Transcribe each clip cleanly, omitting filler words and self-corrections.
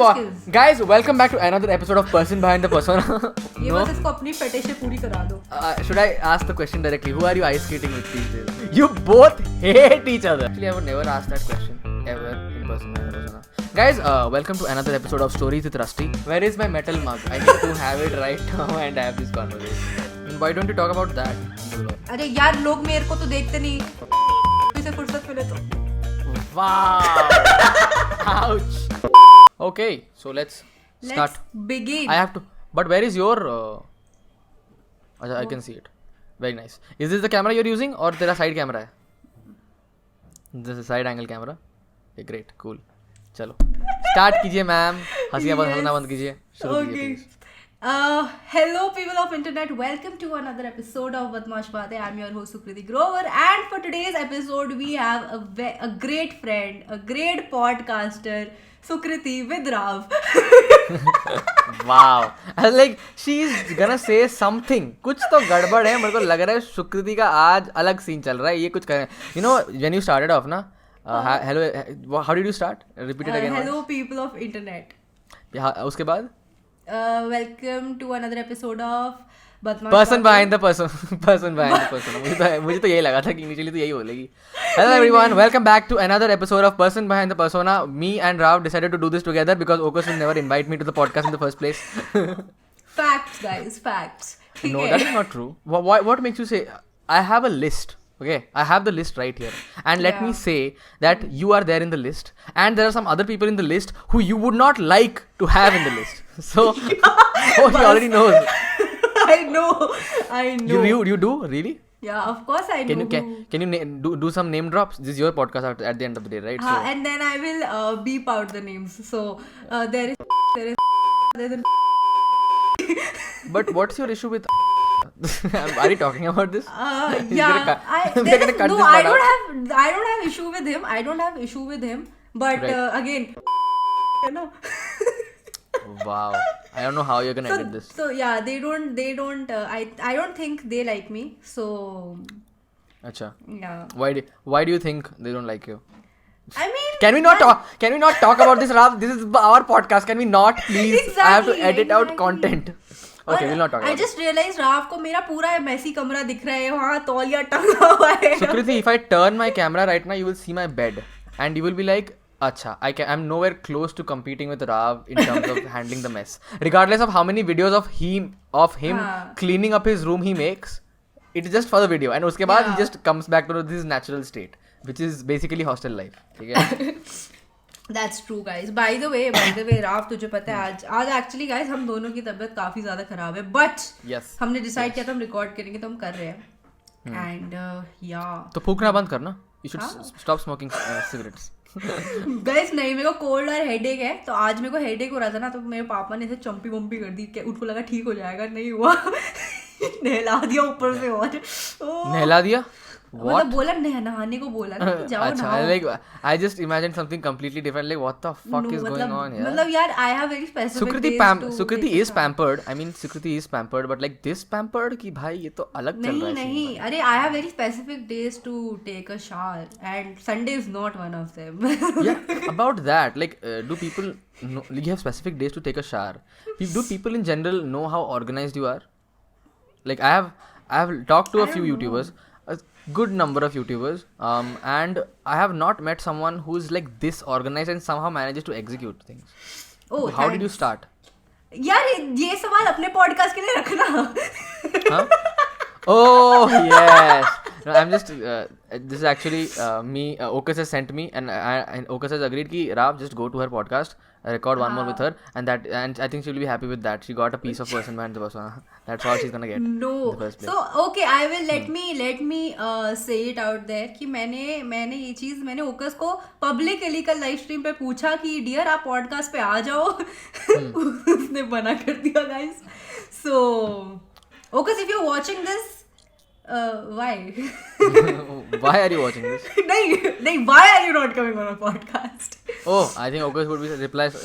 skills. Guys, welcome back to another episode of Person Behind the Persona. ये बस इसको अपनी fetish पूरी करा दो. Should I ask the question directly? Who are you ice skating with these days? You both hate each other. Actually, I would never ask that question ever in Person Behind the Persona. Guys, welcome to another episode of Stories with Rusty. Where is my metal mug? I need to have it right now and have this conversation. Why don't you talk about that? अरे यार लोग मेरे को तो देखते नहीं. इसे फुर्सत मिले तो. Wow! Ouch! Okay, so let's start. Let's begin. I have to. But where is your? I can see it. Very nice. Is this the camera you're using or तेरा side camera है? This is side angle camera. Okay, great, cool. चलो. Start कीजिए ma'am. हंसना बंद कीजिए. शुरू कीजिए please. Hello people of internet, welcome to another episode of Badmaash Baatein. I'm your host Sukriti Grover, and for today's episode we have a great friend, a great podcaster, Sukriti with Rav. Wow. I was like, she's gonna say something. कुछ तो गड़बड़ है. मेरे को लग रहा है सुकृति का आज अलग सीन चल रहा है. ये कुछ कर. You know when you started off ना. Hello. How did you start? Repeat it again. Hello people of internet. उसके बाद. Welcome to another episode of Badmaash Person Baatein. behind the person. Person behind the person. मुझे तो यही लगा था कि initially तो यही बोलेगी. Hello everyone, welcome back to another episode of Person Behind the Persona. Me and Rav decided to do this together because Okus will never invite me to the podcast in the first place. Facts guys, facts. No, that is not true. What makes you say? I have a list. Okay, I have the list right here. And let me say that you are there in the list. And there are some other people in the list who you would not like to have in the list. So, he already knows. I know. You do? Really? Yeah, of course I know. Can you do some name drops? This is your podcast at the end of the day, right? So, And then I will beep out the names. So, there is but what's your issue with are you talking about this? Yeah, I don't have issue with him. I don't have issue with him. But Right. Again, you know. Wow. I don't know how you're gonna edit this. So yeah, they don't. I don't think they like me. So Acha. yeah. Why do you think they don't like you? I mean, Can we not talk about this, Rav? This is our podcast. Can we not, please? Exactly, I have to edit out exactly. content. Okay, we'll not talk I about just realized Rao को मेरा पूरा मैसी कमरा दिख रहा है. वहाँ तौलिया टंगा हुआ है. it. Sukriti, if I turn my camera right now, you will see my bed. And you will be like, Acha, I'm nowhere close to competing with Rav in terms of handling the mess. Regardless of how many videos of him cleaning up his room he makes, it is just for the video. And uske baad he just comes back to his natural state, which is basically hostel life. Okay? That's true guys. By the way Rao तुझे पता है आज actually guys हम दोनों की तबीयत काफी ज्यादा खराब है. But Yes. हमने डिसाइड किया था हम रिकॉर्ड करेंगे तो हम कर रहे हैं. And yeah. तो फूकना बंद करना. You should stop smoking cigarettes. Guys नहीं, मेरे को कोल्ड और हेडेक है. तो आज मेरे को हेडेक हो रहा था ना, तो मेरे पापा ने इसे चंपी वम्पी कर दी. उनको लगा ठीक हो जाएगा, नहीं हुआ. नहला दिया ऊपर से. और नहला दिया? मतलब बोला नहाने को बोला ना कि जाओ नहाओ. Like I just imagined something completely different. Like what the fuck is going on here? मतलब यार I have very specific days to Sukriti take is pampered. I mean Sukriti is pampered, but like this pampered कि भाई ये तो अलग चल रहा है. नहीं अरे I have very specific days to take a shower and Sunday is not one of them. Yeah, about that, like do people know, you have specific days to take a shower? Do people in general know how organized you are? Like I have talked to a few YouTubers, a good number of YouTubers, and I have not met someone who is like this organized and somehow manages to execute things. Oh, how did you start? यार ये सवाल अपने podcast के लिए रखना. Huh? Oh yes. No, I'm just this is actually me. Okus has sent me, and Okus has agreed कि Rav just go to her podcast, record one more with her, and I think she'll be happy with that. She got a piece of Person Behind the Persona. That's all she's gonna get. No. In the first place. So okay, I will let me say it out there कि मैंने ये चीज मैंने ओकस को publicly कल live stream पे पूछा कि डियर आप पॉडकास्ट पे आ जाओ. उसने मना कर दिया गाइस. So ओकस, if you're watching this, why? Why are you watching this? नहीं, why are you not coming on a podcast? Oh, I think Okus would be replies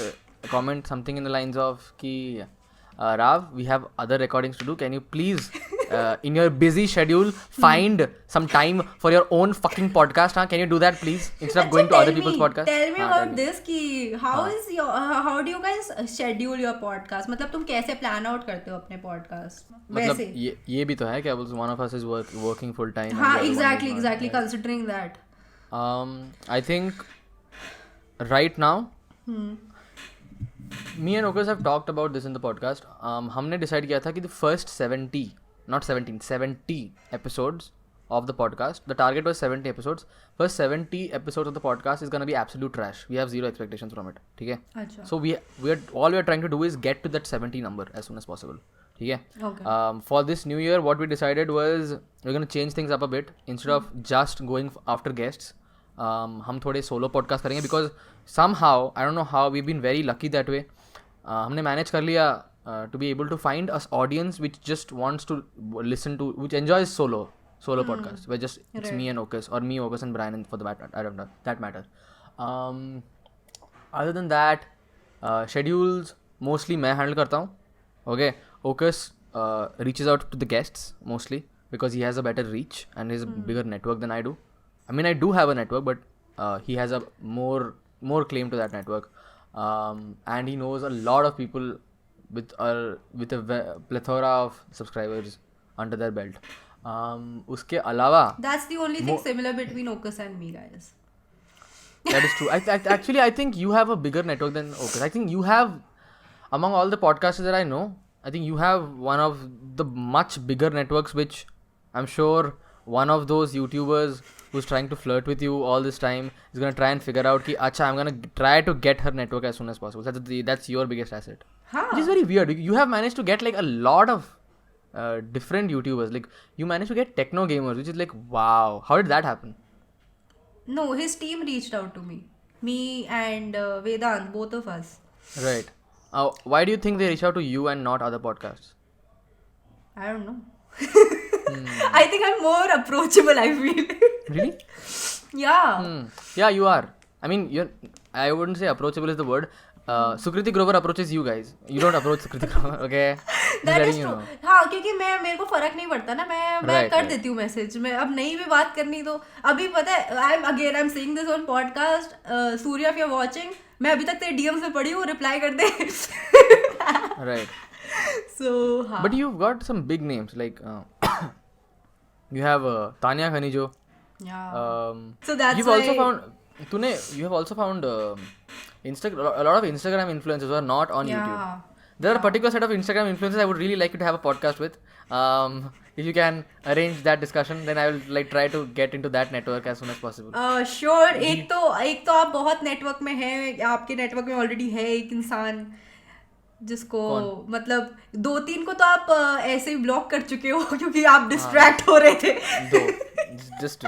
comment something in the lines of कि Rav, we have other recordings to do. Can you please in your busy schedule, find some time for your own fucking podcast. Can you do that, please? Instead of going to other people's podcast. Tell me about this कि how do you guys schedule your podcast? मतलब तुम कैसे plan out करते हो अपने podcast? मतलब वैसे ये भी तो है क्या? One of us is working full time. हाँ, exactly. Considering that. I think right now. Me and Okas have talked about this in the podcast. हमने decide किया था कि the first 70 episodes of the podcast, the target was 70 episodes. First 70 episodes of the podcast is gonna be absolute trash. We have zero expectations from it. ठीक है? अच्छा. So all we are trying to do is get to that 70 number as soon as possible. ठीक है? Okay. For this new year, what we decided was we're gonna change things up a bit. Instead of just going after guests, हम थोड़े solo podcast करेंगे because somehow, I don't know how, we've been very lucky that way. हमने manage कर लिया to be able to find us audience which just wants to listen to, which enjoys solo podcast, where just it's me and Okas, or me, Okas and Brian for the matter, I don't know, that matter. Other than that, schedules mostly मैं handle करता हूँ. Okay, Okas reaches out to the guests mostly because he has a better reach and he has a bigger network than I do. I mean, I do have a network, but he has a more claim to that network, and he knows a lot of people with a plethora of subscribers under their belt. उसके अलावा That's the only thing similar between Okas and me, guys. That is true. Actually, I think you have a bigger network than Okas. I think you have, among all the podcasters that I know, I think you have one of the much bigger networks, which I'm sure one of those YouTubers who's trying to flirt with you all this time is going to try and figure out ki, acha, I'm going to try to get her network as soon as possible. That's your biggest asset. Huh. Which is very weird. You have managed to get like a lot of different YouTubers. Like you managed to get techno gamers, which is like, wow. How did that happen? No, his team reached out to me. Me and Vedant, both of us. Right. Why do you think they reach out to you and not other podcasts? I don't know. I think I'm more approachable, I feel. Really? Yeah. Yeah, you are. I mean, I wouldn't say approachable is the word. Sukriti Grover approaches you guys. You don't approach Sukriti Grover, okay? That is true. हाँ, क्योंकि मेरे को फर्क नहीं पड़ता ना, मैं कर देती हूँ मैसेज. मैं अब नहीं भी बात करनी तो अभी पता है, I'm saying this on podcast. Surya, if you're watching, मैं अभी तक तेरे DMs में पड़ी हूँ, reply कर दे. Right. So हाँ. But you've got some big names like you have Tanya Khanijo. Yeah. So that's you have also found a lot of Instagram influencers who are not on YouTube. There are a particular set of Instagram influencers I would really like you to have a podcast with. If you can arrange that discussion, then I will like try to get into that network as soon as possible. Sure. एक तो आप बहुत network में हैं. आपके network में already है एक इंसान जिसको मतलब 2-3 को तो आप ऐसे ही ब्लॉक कर चुके हो क्योंकि आप डिस्ट्रैक्ट हो रहे थे. Just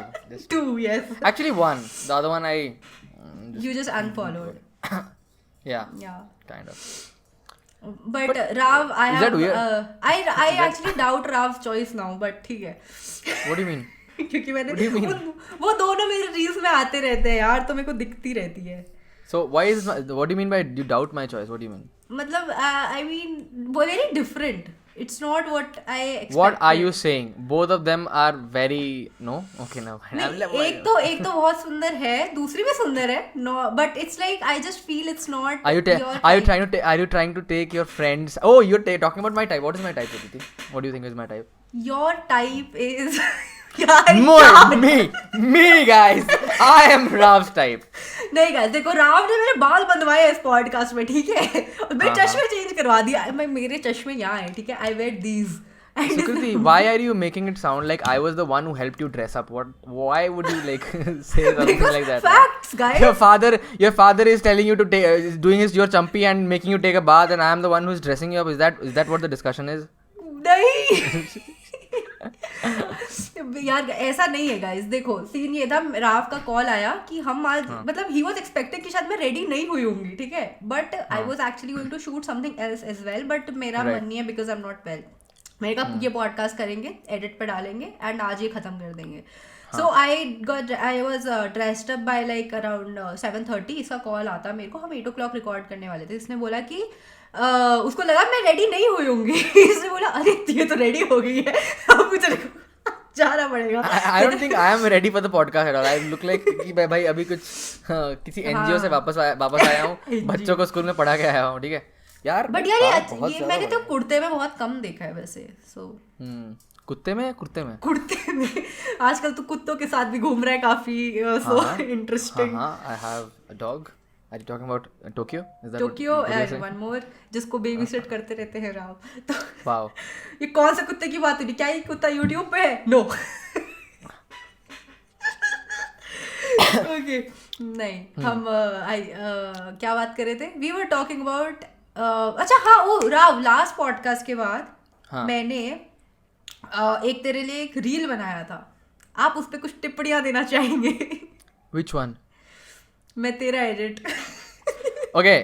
two, yes. Actually, one. The other one you just unfollowed. Yeah. Kind of. But Rav, I is have. That weird? I actually doubt Rav's choice now, but ठीक है. What do you mean? क्योंकि मैंने वो दोनों मेरे reels में आते रहते हैं यार, तो मेरे को दिखती रहती है. So what do you mean by you doubt my choice? What do you mean? मतलब I mean very different. It's not what I expected. What are you saying? Both of them are very okay now. एक तो बहुत सुंदर है, दूसरी भी सुंदर है. No, but it's like I just feel it's not. Are you trying to take your friends? Oh, you're talking about my type. What is my type, Aditi? What do you think is my type? Your type is. me guys. I am Rav's type. नहीं guys, देखो राव ने मेरे बाल बंधवाए इस podcast में, ठीक है. मेरे चश्मे चेंज करवा दिया. मेरे चश्मे यहाँ है, ठीक है. I wear these. Sukriti, why are you making it sound like I was the one who helped you dress up? Why would you like say something like that? Facts, guys. Your father is telling you to take, doing your champi and making you take a bath, and I am the one who is dressing you up. Is that what the discussion is? नहीं. यार ऐसा नहीं है guys. देखो scene ये था, राव का call आया कि हम आज मतलब ही वाज एक्सपेक्टिंग कि शायद मैं रेडी नहीं हुई होंगी, ठीक है. But I was actually going to shoot something else as well, but मेरा मन नहीं है because I am not well. मैंने कहा ये पॉडकास्ट करेंगे, एडिट पे डालेंगे एंड आज ये खत्म कर देंगे. So I was dressed up by like around 7:30. इसका कॉल आता मेरे को, हम 8 o'clock रिकॉर्ड करने वाले थे. इसने बोला कि उसको लगा मैं रेडी नहीं हुई होंगी. इसने बोला अरे ये तो रेडी हो गई है, अब मुझे जाना पड़ेगा. I don't think I am ready for the podcast at all. I look like कि भाई अभी कुछ किसी NGO से वापस आया हूँ, बच्चों को स्कूल में पढ़ा के आया हूँ, ठीक है यार. बट यार ये मैंने तो कुर्ते में बहुत कम देखा है वैसे. सो कुर्ते में आजकल तो कुत्तों के साथ भी घूम रहा है काफी. So interesting. I have a dog. Are you talking about Tokyo? Is that Tokyo what you're and saying? One more जिसको बेबी सिट करते रहते हैं राव. तो Wow. ये कौन से कुत्ते की बात हो रही? क्या ये कुत्ता यूट्यूब पे है? नो. ओके नहीं हम क्या बात कर रहे थे? वी वर टॉकिंग अबाउट अच्छा हाँ ओ राव लास्ट पॉडकास्ट के बाद मैंने एक तेरे लिए एक रील बनाया था. आप उस पे कुछ टिप्पणियां देना चाहेंगे? Which one? मैं तेरा एडिट. Okay.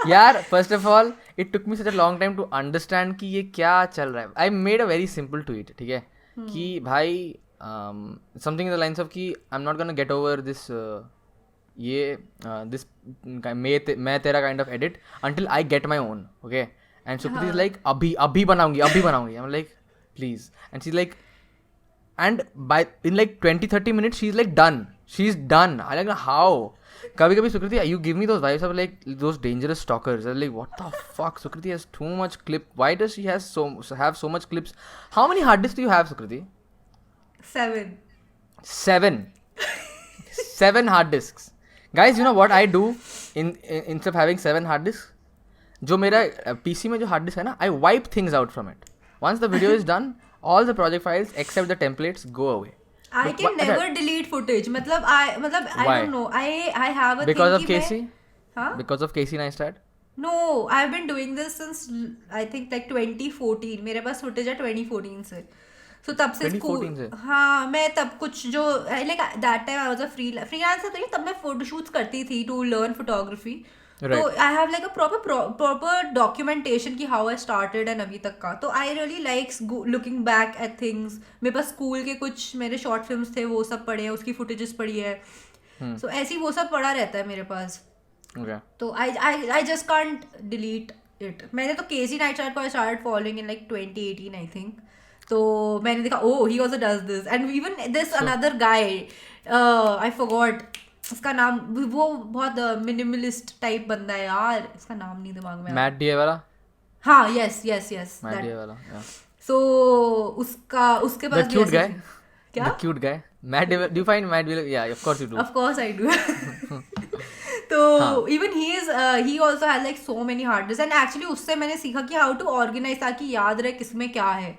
यार first of all it took me such a long time to understand कि ये क्या चल रहा है. I made a very simple tweet, ठीक है, कि भाई something in the lines of कि I am not gonna get over this this मैं तेरा kind of edit until I get my own. Okay and Sukriti is like अभी बनाऊंगी. I am like please. And she is like and by in like 20-30 minutes she's like she's done. I like how kabhi Sukriti you give me those vibes of like those dangerous stalkers. I'm like what the fuck, Sukriti has too much clip. Why does she have so much clips? How many hard disks do you have, Sukriti? 7 hard disks. Guys, you know what I do instead of having 7 hard disks? जो मेरा PC में जो hard disk है ना, I wipe things out from it. Once the video is done, all the project files except the templates go away. I can never delete footage. मतलब I don't know. I have a because thing of Casey? Huh? Because of Casey Neistat? No, I've been doing this since I think like 2014. मेरे पास footage है 2014 से. So तब से 2014 से? हाँ मैं तब कुछ जो like that time I was a freelancer तो नहीं, तब मैं photoshoots करती थी to learn photography. तो I have like a proper documentation की हाउ आई स्टार्टेड एंड अभी तक का. तो I really likes looking back at things. मेरे पास स्कूल के कुछ मेरे शॉर्ट फिल्म्स थे, वो सब पढ़े हैं, उसकी फुटेजेस पड़ी है. सो ऐसी वो सब पड़ा रहता है मेरे पास. तो I just can't delete it. मैंने तो केसी नाइस्टैट को I started following in like 2018 I think. तो मैंने देखा oh he also does this and even this another guy I forgot उसका नाम. वो बहुत मिनिमलिस्ट टाइप बंदा है यार, इसका नाम नहीं दिमाग में. मैट डीए वाला. हाँ यस मैट डीए वाला. सो उसके पास क्यूट गाय. क्या cute guy Matt D A. Do you find Matt D A? Yeah of course you do. Of course I do. तो even he also has like so many hard disk and actually उससे मैंने सीखा कि how to organise ताकि याद रहे किसमें क्या है.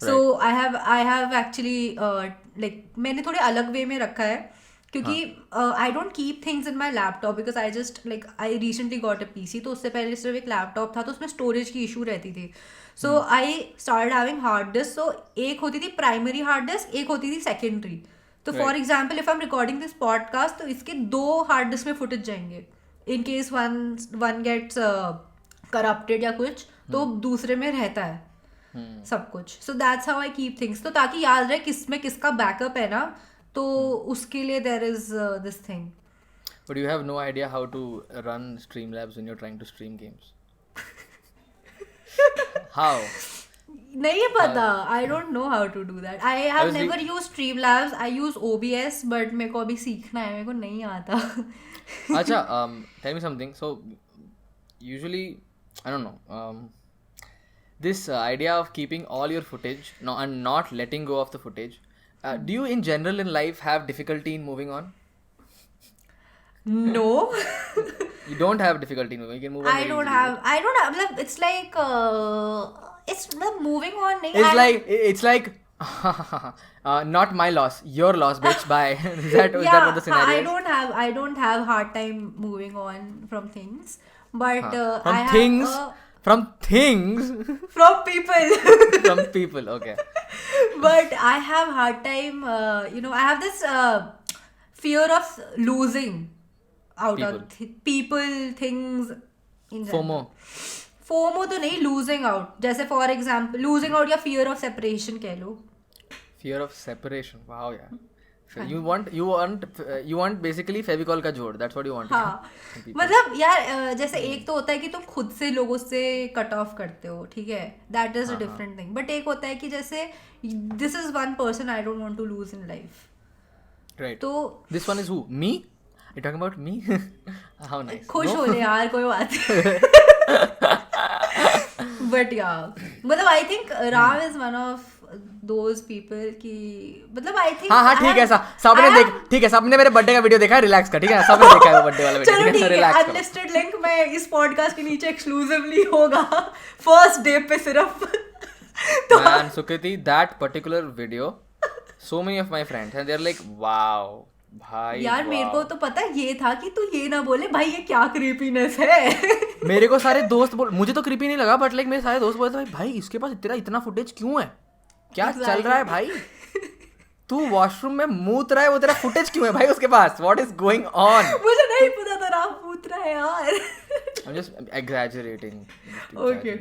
सो आई हैव एक्चुअली लाइक मैंने थोड़े अलग वे में रखा है क्योंकि I don't keep things in my laptop because I just like I recently got a PC. तो उससे पहले सिर्फ एक लैपटॉप था तो उसमें स्टोरेज की इशू रहती थी. So I started having hard disk. So एक होती थी प्राइमरी हार्ड डिस्क, एक होती थी सेकेंडरी. तो for example if I am recording this podcast तो इसके 2 हार्ड डिस्क में फुटेज जाएंगे in case one gets corrupted या कुछ, तो दूसरे में रहता है सब कुछ. So that's how I keep things. तो ताकि याद रहे किसमें किसका बैकअप है ना, तो उसके लिए there is this thing. But you have no idea how to run Streamlabs when you're trying to stream games. How? नहीं पता. I don't know how to do that. I have never used Streamlabs. I use OBS but मेरे को अभी सीखना है, मेरे को नहीं आता. अच्छा, tell me something. So usually I don't know, this idea of keeping all your footage and not letting go of the footage, do you in general in life have difficulty in moving on? No. You don't have difficulty in moving. You can move on. I don't have like it's like it's like moving on. It's like not my loss, your loss, bitch. Bye. Is that what the scenario is? I don't have hard time moving on from things, but from I things. have From things? From people. From people, okay. But I have hard time, I have this fear of losing out people. on people, things. In FOMO. FOMO तो नहीं, losing out. जैसे for example, losing out या fear of separation कह लो. Fear of separation. Wow, yeah. You want basically Fevicol का जोड़. That's what you want. हाँ मतलब यार जैसे एक तो होता है कि तुम खुद से लोगों से कट ऑफ करते हो, ठीक है, that is a different thing. But एक होता है कि जैसे this is one person I don't want to lose in life. Right. तो This one is who? Me? You talking about me? How nice. खुश No? हो ले यार, कोई बात नहीं. बट या मतलब I think Rao is one of those people की मतलब आई थिंक हाँ ठीक है. सबने देख, ठीक है, सबने मेरे बर्थडे का वीडियो देखा है. रिलैक्स कर, ठीक है, सबने देखा है वो बर्थडे वाला वीडियो. चलो ठीक है, रिलैक्स करो. अनलिस्टेड लिंक मैं इस पॉडकास्ट के नीचे एक्सक्लूसिवली होगा फर्स्ट डे पे सिर्फ. तो Man, Sukriti, that particular video, so many of my friends and they're like, wow, भाई यार wow. मेरे को तो पता ये था कि तू ये ना बोले भाई ये क्या क्रीपीनेस है. मेरे को सारे दोस्त बोल, मुझे तो क्रीपी नहीं लगा, बट लाइक मेरे सारे दोस्त बोलते भाई इसके पास इतना फुटेज क्यों है, क्या चल रहा है भाई, तू वॉशरूम में मूत रहा है, वो तेरा फुटेज क्यों है भाई उसके पास, व्हाट इज गोइंग ऑन. मुझे नहीं पता था राम पूछ रहा है यार. I am just exaggerating. Okay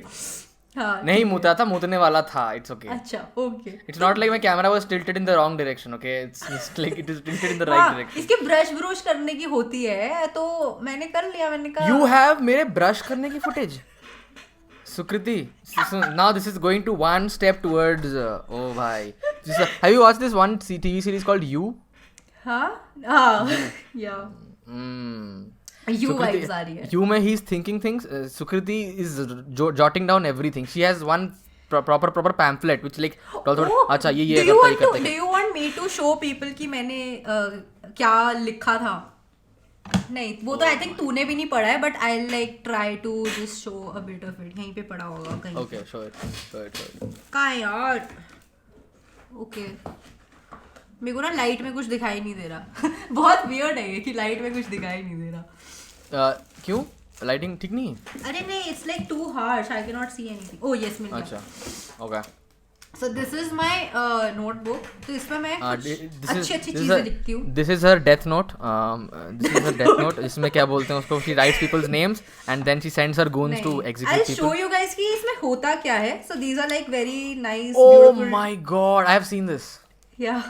हाँ नहीं मूता था, मूतने वाला था. It's okay. अच्छा okay. It's not like my camera was tilted in the wrong direction. Okay, it's like it is tilted in the right direction. इसके ब्रश ब्रूश करने की होती है तो मैंने कर लिया. मैंने कहा You have मेरे ब्रश करने की footage. Sukriti, now this is going to one step towards oh भाई. Have you watched this one TV series called You? हाँ या You Sukriti, vibes आ रही है. You में he is thinking things. Sukriti is jotting down everything. She has one proper pamphlet which like अच्छा ये करता है. Do you want me to show people कि मैंने क्या लिखा था? नहीं वो तो आई थिंक तूने भी नहीं पढ़ा है, but I like try to just show a bit of it. यहीं पे पढ़ा होगा कहीं. Okay, show it. कहाँ है यार? ओके मेरे को ना लाइट में कुछ दिखाई नहीं दे रहा. बहुत वियर्ड है ये कि लाइट में कुछ दिखाई नहीं दे रहा. क्यों? लाइटिंग ठीक नहीं है? अरे नहीं, it's like too harsh, I can not see anything. Oh yes मिल गया. अच्छा okay. So this is my notebook. तो इसमें मैं अच्छी चीजें लिखती हूँ. This is her death note. This is her death note. इसमें क्या बोलते हैं उसको, she writes peoples names and then she sends her goons to execute I'll people. show you guys कि इसमें होता क्या है. So these are like very nice Oh beautiful. my god, I have seen this. Yeah.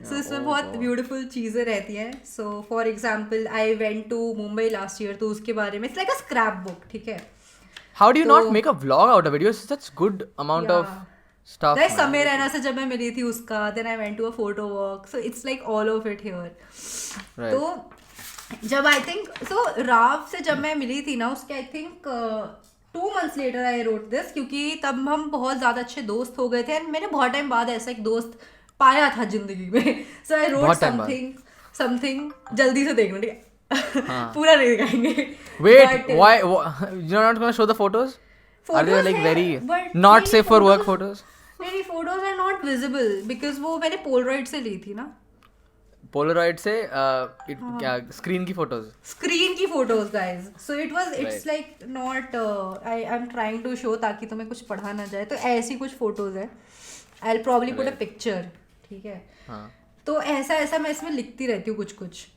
So इसमें बहुत beautiful चीजें रहती हैं. So for example, I went to Mumbai last year. तो उसके बारे में it's like a scrapbook, ठीक है. How do you not make a vlog out of it? You have such good amount of stuff. Like समय रहना से जब मैं मिली थी उसका, then I went to a photo walk. So it's like all of it here. Right. तो जब I think so Rao से जब मैं मिली थी ना उसके I think 2 months later I wrote this, क्योंकि तब हम बहुत ज़्यादा अच्छे दोस्त हो गए थे and मैंने बहुत टाइम बाद ऐसा एक दोस्त पाया था जिंदगी में. So I wrote something जल्दी से देखना, ठीक है. पूरा नहीं दिखाएंगे. Wait, why you're not going to show the photos? Are they like very not safe for work photos? नहीं photos are not visible because वो मैंने Polaroid से ली थी ना. Polaroid से क्या स्क्रीन की फोटोज? स्क्रीन की photos guys. So it's like not I am trying to show ताकि तुम्हें कुछ पढ़ा ना जाए. तो ऐसी कुछ फोटोज है. I will probably put a picture, ठीक है. तो ऐसा मैं इसमें लिखती रहती हूँ कुछ.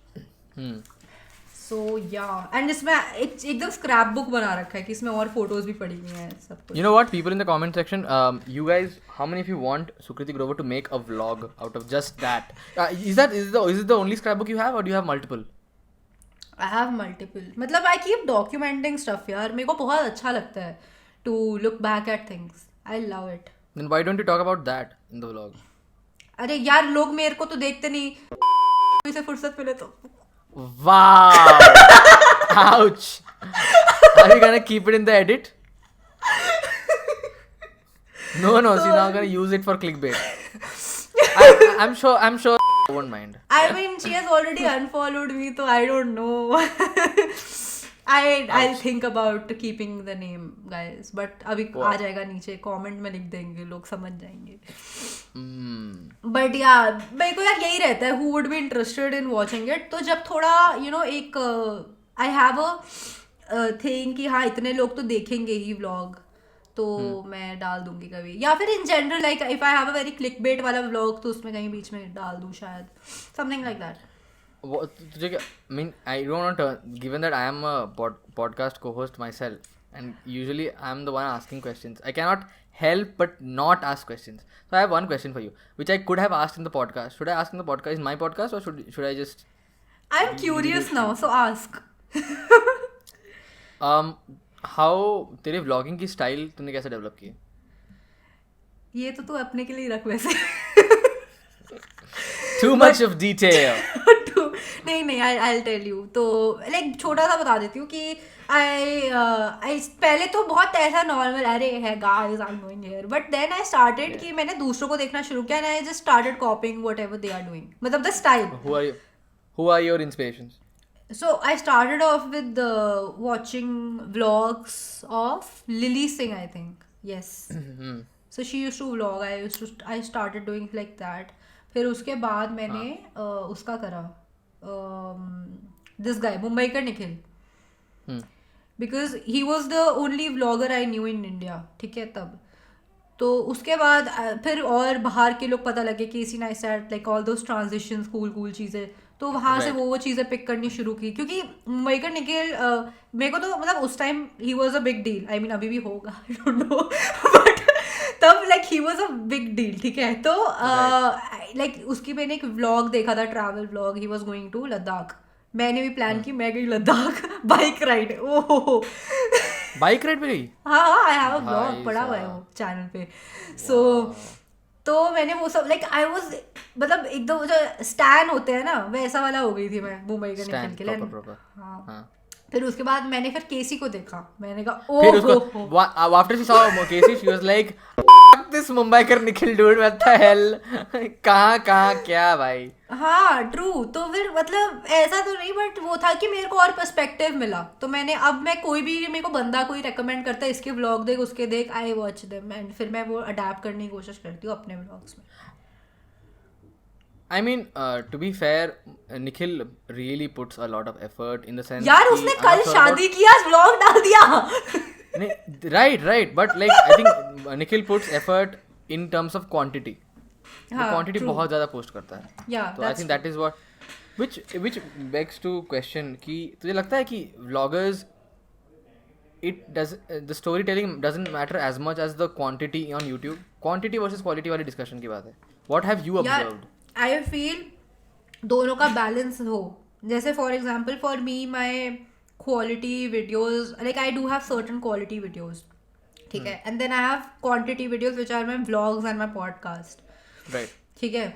सो या एंड इसमें एकदम स्क्रैप बुक बना रखा है कि इसमें और फोटोज भी पड़ी हुई हैं सब कुछ. You know what, people in the comment section, you guys, how many of you want Sukriti Grover to make a vlog out of just that? Is it the only scrapbook you have or do you have multiple? I have multiple. मतलब I keep documenting stuff यार. मेरे को बहुत अच्छा लगता है to look back at things. I love it. Then why don't you talk about that in the vlog? अरे यार लोग मेरे को तो देखते नहीं. इसे फुर्सत मिले तो. Wow! Ouch! Are you gonna keep it in the edit? No, she's not gonna use it for clickbait. I'm sure won't mind. I mean, she has already unfollowed me, so I don't know. I'll think about keeping the name, guys. But अभी आ जाएगा नीचे comment में लिख देंगे, लोग समझ जाएंगे. But yeah, मेरे को यार यही रहता है. Who would be interested in watching it? तो जब थोड़ा एक I have a thing कि हाँ इतने लोग तो देखेंगे ही vlog, तो मैं डाल दूंगी कभी. या फिर in general like if I have a very clickbait वाला vlog तो उसमें कहीं बीच में डाल दूँ शायद. Something like that. I mean, I don't want to, given that I am a podcast co-host myself, And usually I'm the one asking questions. I cannot help but not ask questions. So I have one question for you, which I could have asked in the podcast. Should I ask in the podcast, in my podcast, or should I just I'm curious now, so ask. how तेरे vlogging की style तूने कैसे develop की? ये तो तू अपने के लिए रख वैसे. Too much of detail. नहीं I'll tell you. तो लाइक छोटा सा बता देती हूँ कि I पहले तो बहुत ऐसा नॉर्मल अरे है guys I am going here, but then I started कि मैंने दूसरों को देखना शुरू किया and I just started copying whatever they are doing, मतलब the style. Who are your inspirations? So I started off with watching vlogs of Lily Singh, I think. Yes. So she used to vlog. I started doing like that. फिर उसके बाद मैंने उसका करा this guy Mumbai का Nikhil, because he was the only vlogger I new in India. ठीक है तब तो उसके बाद फिर और बाहर के लोग पता लगे कि Casey Neistat like all those transitions cool चीज़ें, तो वहाँ से वो चीज़ें पिक करनी शुरू की. क्योंकि मुंबई का निखिल मेरे को तो मतलब उस time he was a big deal. I mean अभी भी होगा आई डोंट नो, बट तब like he was a big deal. ठीक है तो लाइक उसकी मैंने एक व्लॉग देखा था, travel vlog. He was going to Ladakh. मैंने भी प्लान की, मैं गई Ladakh bike ride. Oh bike ride पे गई? हाँ आई हैव अ व्लॉग पड़ा हुआ है वो चैनल पे. सो तो मैंने वो सब लाइक आई वाज मतलब एकदम जो स्टैन होते हैं ना वैसा वाला हो गई थी मैं मुंबई का निकल के लिए. हाँ फिर उसके बाद मैंने फिर केसी को देखा. मैंने कहा ओ फिर उसको after she saw Casey she was like this Mumbai कर Nikhil dude what the hell कहाँ क्या भाई. हाँ ट्रू. तो फिर मतलब ऐसा तो नहीं, बट वो था कि मेरे को और पर्सपेक्टिव मिला. तो मैंने अब मैं कोई भी मेरे को बंदा कोई रेकमेंड करता है इसके व्लॉग देख उसके देख, आई वॉच देम एंड फिर मैं वो अडेप्ट करने की कोशिश करती हूँ अपने व्लॉग्स में. I mean, to be fair, Nikhil really puts a lot of effort in the sense. यार उसने कल शादी किया, व्लॉग डाल दिया. Right. But like I think Nikhil puts effort in terms of quantity. Quantity बहुत ज़्यादा पोस्ट करता है. तो I think that is what which begs to question कि तुझे लगता है कि vloggers the storytelling doesn't matter as much as the quantity on YouTube. Quantity versus quality वाली डिस्कशन की बात है. What have you observed? I feel दोनों का बैलेंस हो. जैसे for example for me my quality videos like I do have certain quality videos. ठीक है and then I have quantity videos which are my vlogs and my podcast. ठीक है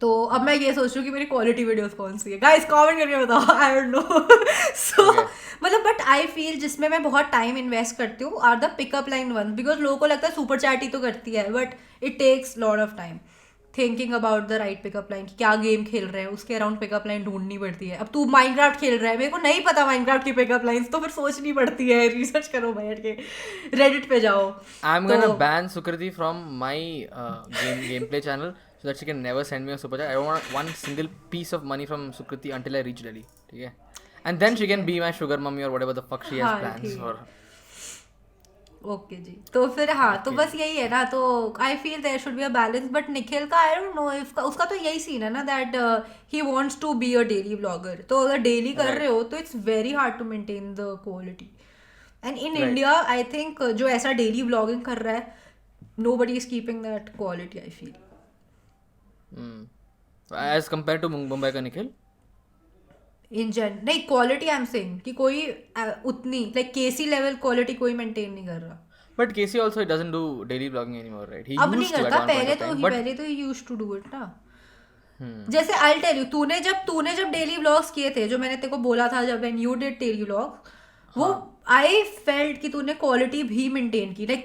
तो अब मैं ये सोच रही हूँ कि मेरी क्वालिटी वीडियोस कौन सी है. गाइस कमेंट करके बताओ, आई डोंट नो. सो मतलब बट आई फील जिसमें मैं बहुत टाइम इन्वेस्ट करती हूँ or the pickup line one, because लोगों को लगता है सुपर चैट ही तो करती है, but it takes lot of time thinking about the right pickup line. क्या गेम खेल रहे हैं उसके अराउंड पिकअप लाइन ढूंढनी पड़ती है. अब तू माइनक्राफ्ट खेल रहा है, मेरे को नहीं पता माइनक्राफ्ट की पिकअप लाइंस, तो फिर सोचनी पड़ती है. रिसर्च करो बैठ के, रेडिट पे जाओ. आई am gonna ban Sukriti from my game play channel so that she can never send me a super chat. I don't want one single piece of money from Sukriti until I reach Delhi. ठीक है and then she can be my sugar mummy or whatever the fuck she has plans for. Okay ji. तो फिर हाँ तो बस यही है ना. तो I feel there should be a balance. But Nikhil का आई डोंट नो इफ उसका तो यही सीन है ना that he wants to be a daily blogger. तो अगर डेली कर रहे हो तो it's very hard to maintain the quality. And in India I think जो ऐसा डेली ब्लॉगिंग कर रहा है nobody is keeping that quality I feel. As compared to Mumbai का निखिल इन जनरल नहीं क्वालिटी आई एम सेइंग कि कोई उतनी लाइक केसी लेवल क्वालिटी कोई मेंटेन नहीं कर रहा. But Casey also doesn't do daily vlogging anymore right. He अब नहीं करता. पहले तो he used to do it ना. जैसे आई टेल यू तूने जब डेली व्लॉग्स किए थे जो मैंने तेरे को बोला था जब when you did daily vlog, वो आई फेल्ट कि तूने क्वालिटी भी मेंटेन की. Like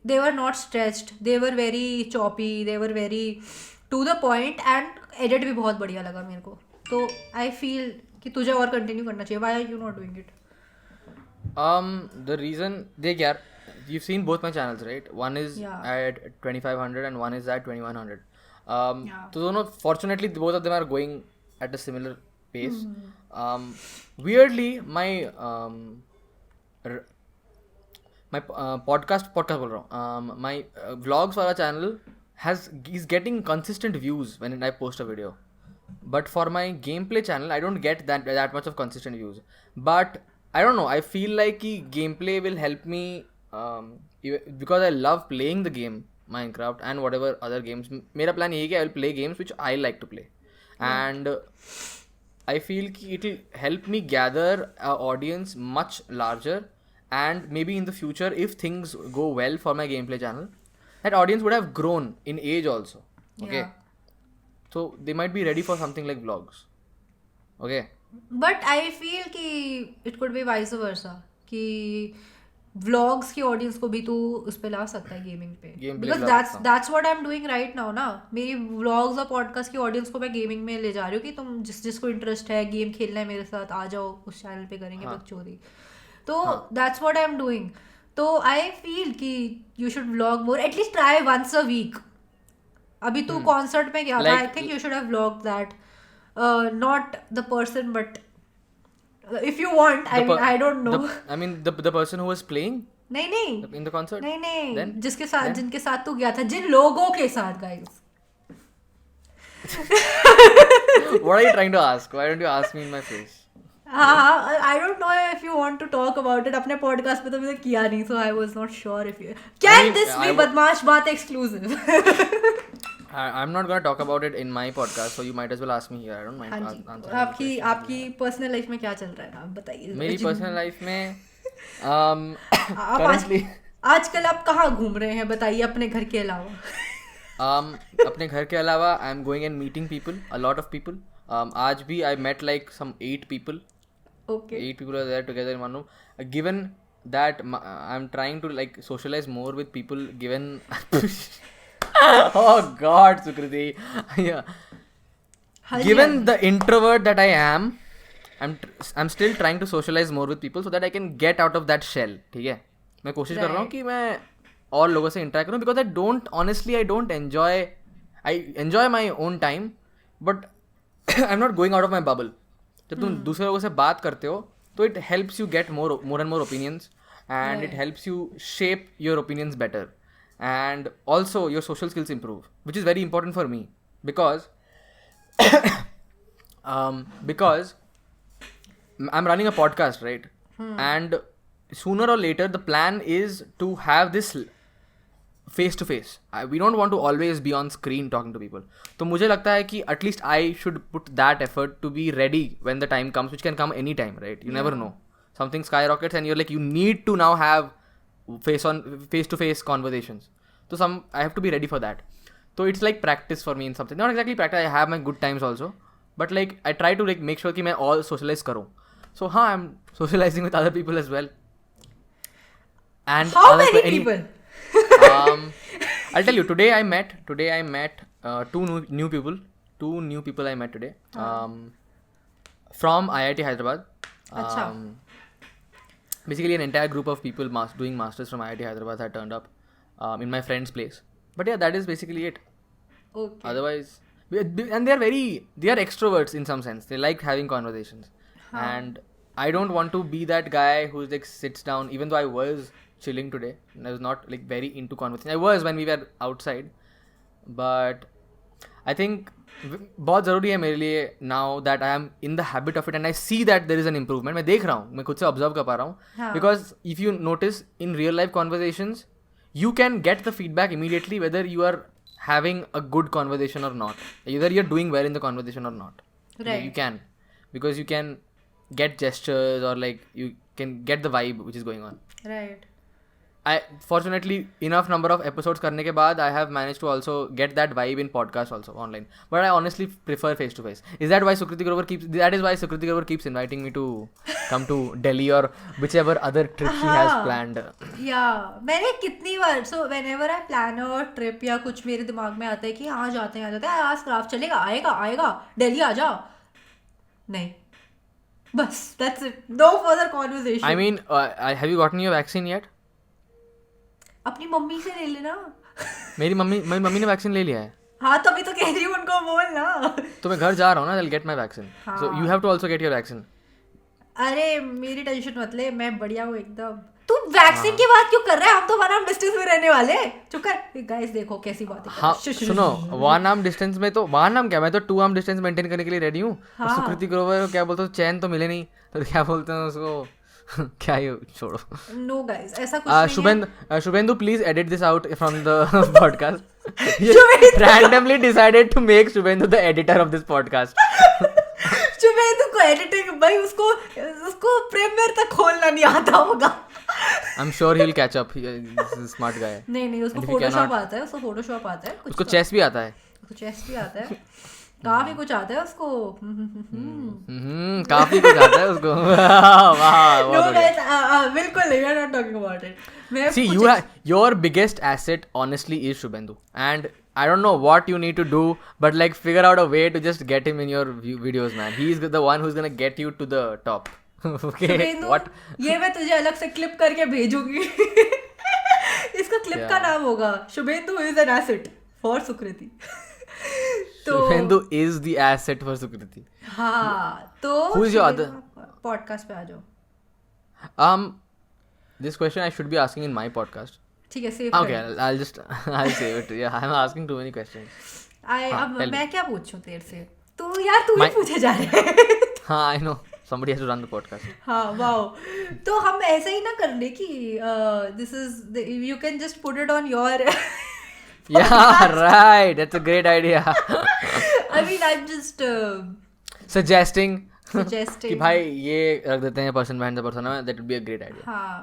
they were not stretched, they were very choppy, they were very to the point and edit भी बहुत बढ़िया लगा मेरे को. तो I feel कि तुझे और कंटिन्यू करना चाहिए. Why are you not doing it? The reason देख यार you've seen both my channels right? One is at 2500 and one is at 2100. तो दोनों fortunately both of them are going at a similar pace. Weirdly my podcast बोल रहा हूँ. My vlogs वाला channel is getting consistent views when I post a video. But for my gameplay channel, I don't get that much of consistent views. But I don't know. I feel like कि gameplay will help me because I love playing the game Minecraft and whatever other games. मेरा plan यही है कि I will play games which I like to play, and I feel कि it will help me gather an audience much larger, and maybe in the future if things go well for my gameplay channel, that audience would have grown in age also. Okay. Yeah. So they might be ready for something like vlogs. Okay. But I feel कि it could be vice versa कि vlogs की audience को भी तू उस पे ला सकता है गेमिंग पे, Gameplay because vlogs, that's what I am doing right now ना. मेरी व्लॉग्स और पॉडकास्ट की ऑडियंस को मैं गेमिंग में ले जा रही हूँ कि तुम जिसको इंटरेस्ट है गेम खेलना है मेरे साथ आ जाओ, उस चैनल पे करेंगे बकचोदी. तो that's what I am doing. तो आई फील कि you should vlog more, at least try once a week. अभी तू कॉन्सर्ट में गया था, I think you should have vlog that. Not the person, but if you want, I don't know. The person who was playing नहीं in the concert. नहीं Then? जिसके साथ जिनके साथ तू गया था, जिन लोगों के साथ, guys. What are you trying to ask? Why don't you ask me in my face? हाँ, I don't know if you want to talk about it. अपने पॉडकास्ट पे तो मैंने किया नहीं, so I was not sure if you can this be बदमाश बात exclusive. I'm not gonna talk about it in my podcast, so you might as well ask me here. I don't mind answering. आपकी personal life में क्या चल रहा है, आप बताइए. मेरी पर्सनल लाइफ में currently आजकल आप कहाँ घूम रहे हैं, बताइए अपने घर के अलावा. अपने घर के अलावा आई am going and meeting people, a lot of people. आज भी I met like some 8 people. Okay. 8 people are there together in one room. Given that I'm trying to like socialize more with people, given oh God, Sukriti. Yeah. Given the introvert that I am, I'm still trying to socialize more with people so that I can get out of that shell. ठीक है, मैं कोशिश कर रहा हूँ कि मैं और लोगों से interact करूँ, because I don't enjoy. I enjoy my own time, but I'm not going out of my bubble. जब तुम दूसरे लोगों से बात करते हो तो it helps you get more and more opinions, and it helps you shape your opinions better. And also your social skills improve, which is very important for me because I'm running a podcast, right? And sooner or later the plan is to have this face to face. We don't want to always be on screen talking to people. तो मुझे लगता है कि at least I should put that effort to be ready when the time comes, which can come anytime, right? You never know. Something skyrockets and you're like, you need to now have face to face conversations. So I have to be ready for that. So it's like practice for me in something. Not exactly practice, I have my good times also, but like I try to like make sure कि मैं all socialize करूँ. So I'm socializing with other people as well. And how many people? I'll tell you, today I met two new people I met today. From IIT Hyderabad. Basically an entire group of people doing masters from IIT Hyderabad had turned up in my friend's place. But yeah, that is basically it. Okay. Otherwise, and they are extroverts in some sense. They like having conversations. And I don't want to be that guy who like sits down, even though I was chilling today. I was not like very into conversation. I was when we were outside. But I think बहुत ज़रूरी है मेरे लिए now that I am in the habit of it and I see that there is an improvement. मैं देख रहा हूँ, मैं खुद से observe कर पा रहा हूँ. Because if you notice in real life conversations, you can get the feedback immediately whether you are having a good conversation or not. Either you're doing well in the conversation or not. Right. You can. Because you can get gestures or like you can get the vibe which is going on. Right. I fortunately enough number of episodes करने के बाद I have managed to also get that vibe in podcast also online. But I honestly prefer face to face. Is that why Sukriti Grover keeps inviting me to come to Delhi or whichever other trip she has planned. Yeah, मैंने कितनी बार so whenever I plan a trip या कुछ मेरे दिमाग में आता है कि हाँ जाते हैं आज क्राफ्ट चलेगा आएगा दिल्ली आ जा. नहीं, बस that's it. No further conversation. I mean, have you gotten your vaccine yet? अपनी मम्मी से ले लेना. मेरी मम्मी ने वैक्सीन ले लिया है. हाँ तभी तो कह रही हूँ उनको बोल ना. तो मैं घर जा रहा हूँ ना, I'll get my vaccine. So you have to also get your vaccine. अरे मेरी टेंशन मत ले, मैं बढ़िया हूँ एकदम. तू वैक्सीन की बात क्यों कर रहा है? हम तो 1 arm डिस्टेंस में रहने वाले. चुप कर गाइस, देखो कैसी बात है. हाँ सुनो, 1 arm डिस्टेंस में तो 1 arm क्या, मैं तो 2 arm डिस्टेंस मेंटेन करने के लिए रेडी हूँ. सुकृति ग्रोवर क्या बोलते हो, चैन तो मिले नहीं तो क्या बोलते हैं उसको, क्या ये छोड़ो. नो गाइस, ऐसा कुछ नहीं है. Shubhendu, please edit this out from the podcast. You randomly decided to make Shubhendu the editor of this podcast. Suvendu को एडिटिंग भाई उसको प्रीमियर तक खोलना नहीं आता होगा. I'm sure he'll catch up. He's a smart guy. नहीं उसको And if he Photoshop cannot- आता है, उसको फोटोशॉप आता है, उसको चेस भी आता है. उसको चेस भी आता है, काफी कुछ आता है उसको. काफी कुछ आता है उसको. वाह, No बहुत बढ़िया. guys, बिल्कुल नहीं, we are not talking about it. मैं See, your biggest asset honestly is Shubhendu, and I don't know what you need to do, but like figure out a way to just get him in your videos, man. He's the one who's gonna get you to the top. Okay. Suvendu, What? ये मैं तुझे अलग से clip करके भेजूंगी. इसका clip का नाम होगा Shubhendu is an asset for Sukriti. Shubhendu is the asset for Sukriti. हाँ, तो Who is your other- podcast पे आ जाओ. This question I should be asking in my podcast. ठीक है, save Okay, I'll save it. Yeah, I'm asking too many questions. अब tell me. मैं क्या पूछूं तेरे से? तू यार तू ही My- पूछे जा रहे हैं. हाँ, I know. Somebody has to run the podcast. हाँ, वाओ. तो हम ऐसा ही ना कर ले कि this is you can just put it on your. Yeah, right. That's a great idea. I mean, I'm just Suggesting कि suggesting. भाई ये रख देते हैं person behind the persona. That would be a great idea. हाँ,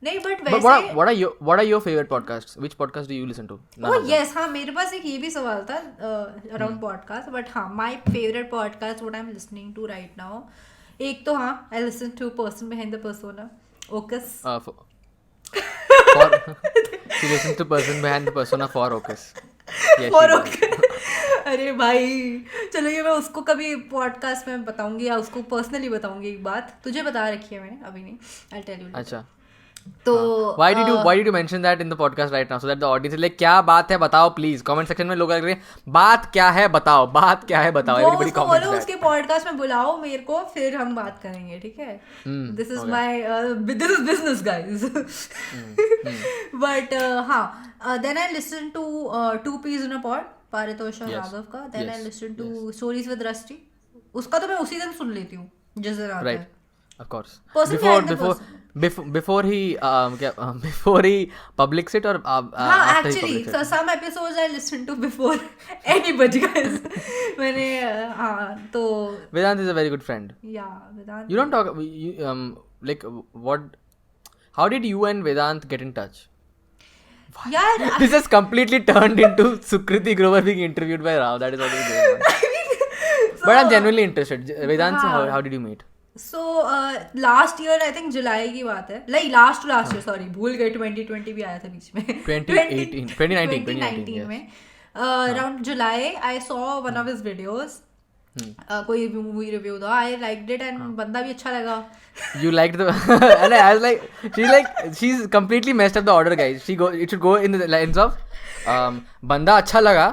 नहीं but But वैसे. what are your favorite podcasts? Which podcast do you listen to? None Oh of them. yes, हाँ, मेरे पास एक ये भी सवाल था अराउंड पॉडकास्ट. बट हाँ, my favourite podcast what I am listening to right now, एक तो हाँ, I listen to person behind the persona, ओकस. She listens to person behind the persona for Ocus. Yes, और she does. अरे भाई, चलो ये मैं उसको कभी पॉडकास्ट में बताऊंगी या उसको पर्सनली बताऊंगी. एक बात तुझे बता रखी है मैंने, अभी नहीं, आई टेल यू. अच्छा. तो Why did you mention that in the podcast right now so that the audience is like क्या बात है बताओ please. Comment section में लोग लग रहे हैं बात क्या है बताओ. वो Everybody उसको comments बोलो that. उसके पॉडकास्ट में बुलाओ मेरे को, फिर हम बात करेंगे, ठीक है. This is my this is business guys. But हाँ, then I listen to to piece in a pod, Paritosh और राघव का. Then I listen to stories with rusty. उसका तो मैं उसी दिन सुन लेती हूँ जिस दिन आता Right. है. Of course. Person behind the Before he publics it or हाँ, after he actually, publics so it? some episodes I listen to before anybody guys. मैंने हाँ, तो Vedant is a very good friend. yeah, Vedant. You don't talk. Like what? How did you and Vedant get in touch? यार This has completely turned into Sukriti Grover being interviewed by Rao. That is what is going on. But I'm genuinely interested. Vedant, how did you meet? So last year I think जुलाई की बात है, like last year, sorry, भूल गए, 2020 भी आया था बीच में. 2019 में around July I saw one of his videos. कोई मूवी रिव्यू था, I liked it and बंदा भी अच्छा लगा. You liked the and I was like she's completely messed up the order, guys. It should go in the lines of बंदा अच्छा लगा,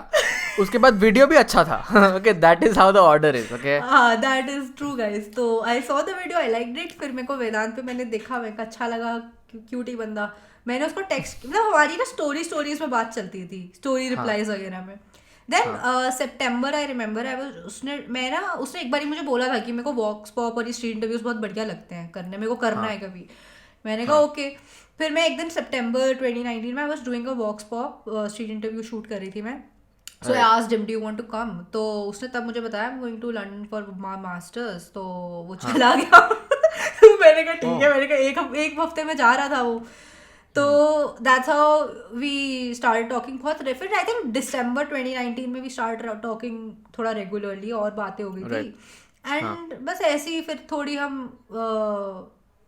उसके बाद वीडियो भी अच्छा था. Okay, that is how the order is. Okay. हाँ, that is true guys. तो I saw the video, I liked it. फिर मेरे को वेदांत पे मैंने देखा, मेरे को अच्छा लगा, क्यूट ही बंदा. मैंने उसको टेक्स्ट, मतलब हमारी ना स्टोरीज में बात चलती थी, स्टोरी रिप्लाईज वगैरह में. देन सितंबर आई रिमेंबर उसने एक बार मुझे बोला था कि मेरे को वॉक्स पॉप और स्ट्रीट इंटरव्यूज बहुत बढ़िया लगते हैं करने, मेरे को करना है कभी. मैंने कहा ओके. फिर मैं एक दिन सितंबर 2019 में I was doing a vox pop street interview shoot कर रही थी मैं. So I asked him, do you want to come? तो उसने तब मुझे बताया, I am going to London for my masters. तो वो चला गया. मैंने कहा ठीक है, मैंने कहा एक हफ्ते में जा रहा था वो. तो that's how we start talking. बहुत फिर आई थिंक दिसंबर 2019 में वी स्टार्ट टॉकिंग थोड़ा रेगुलरली, और बातें हो गई थी. एंड बस ऐसे ही फिर थोड़ी हम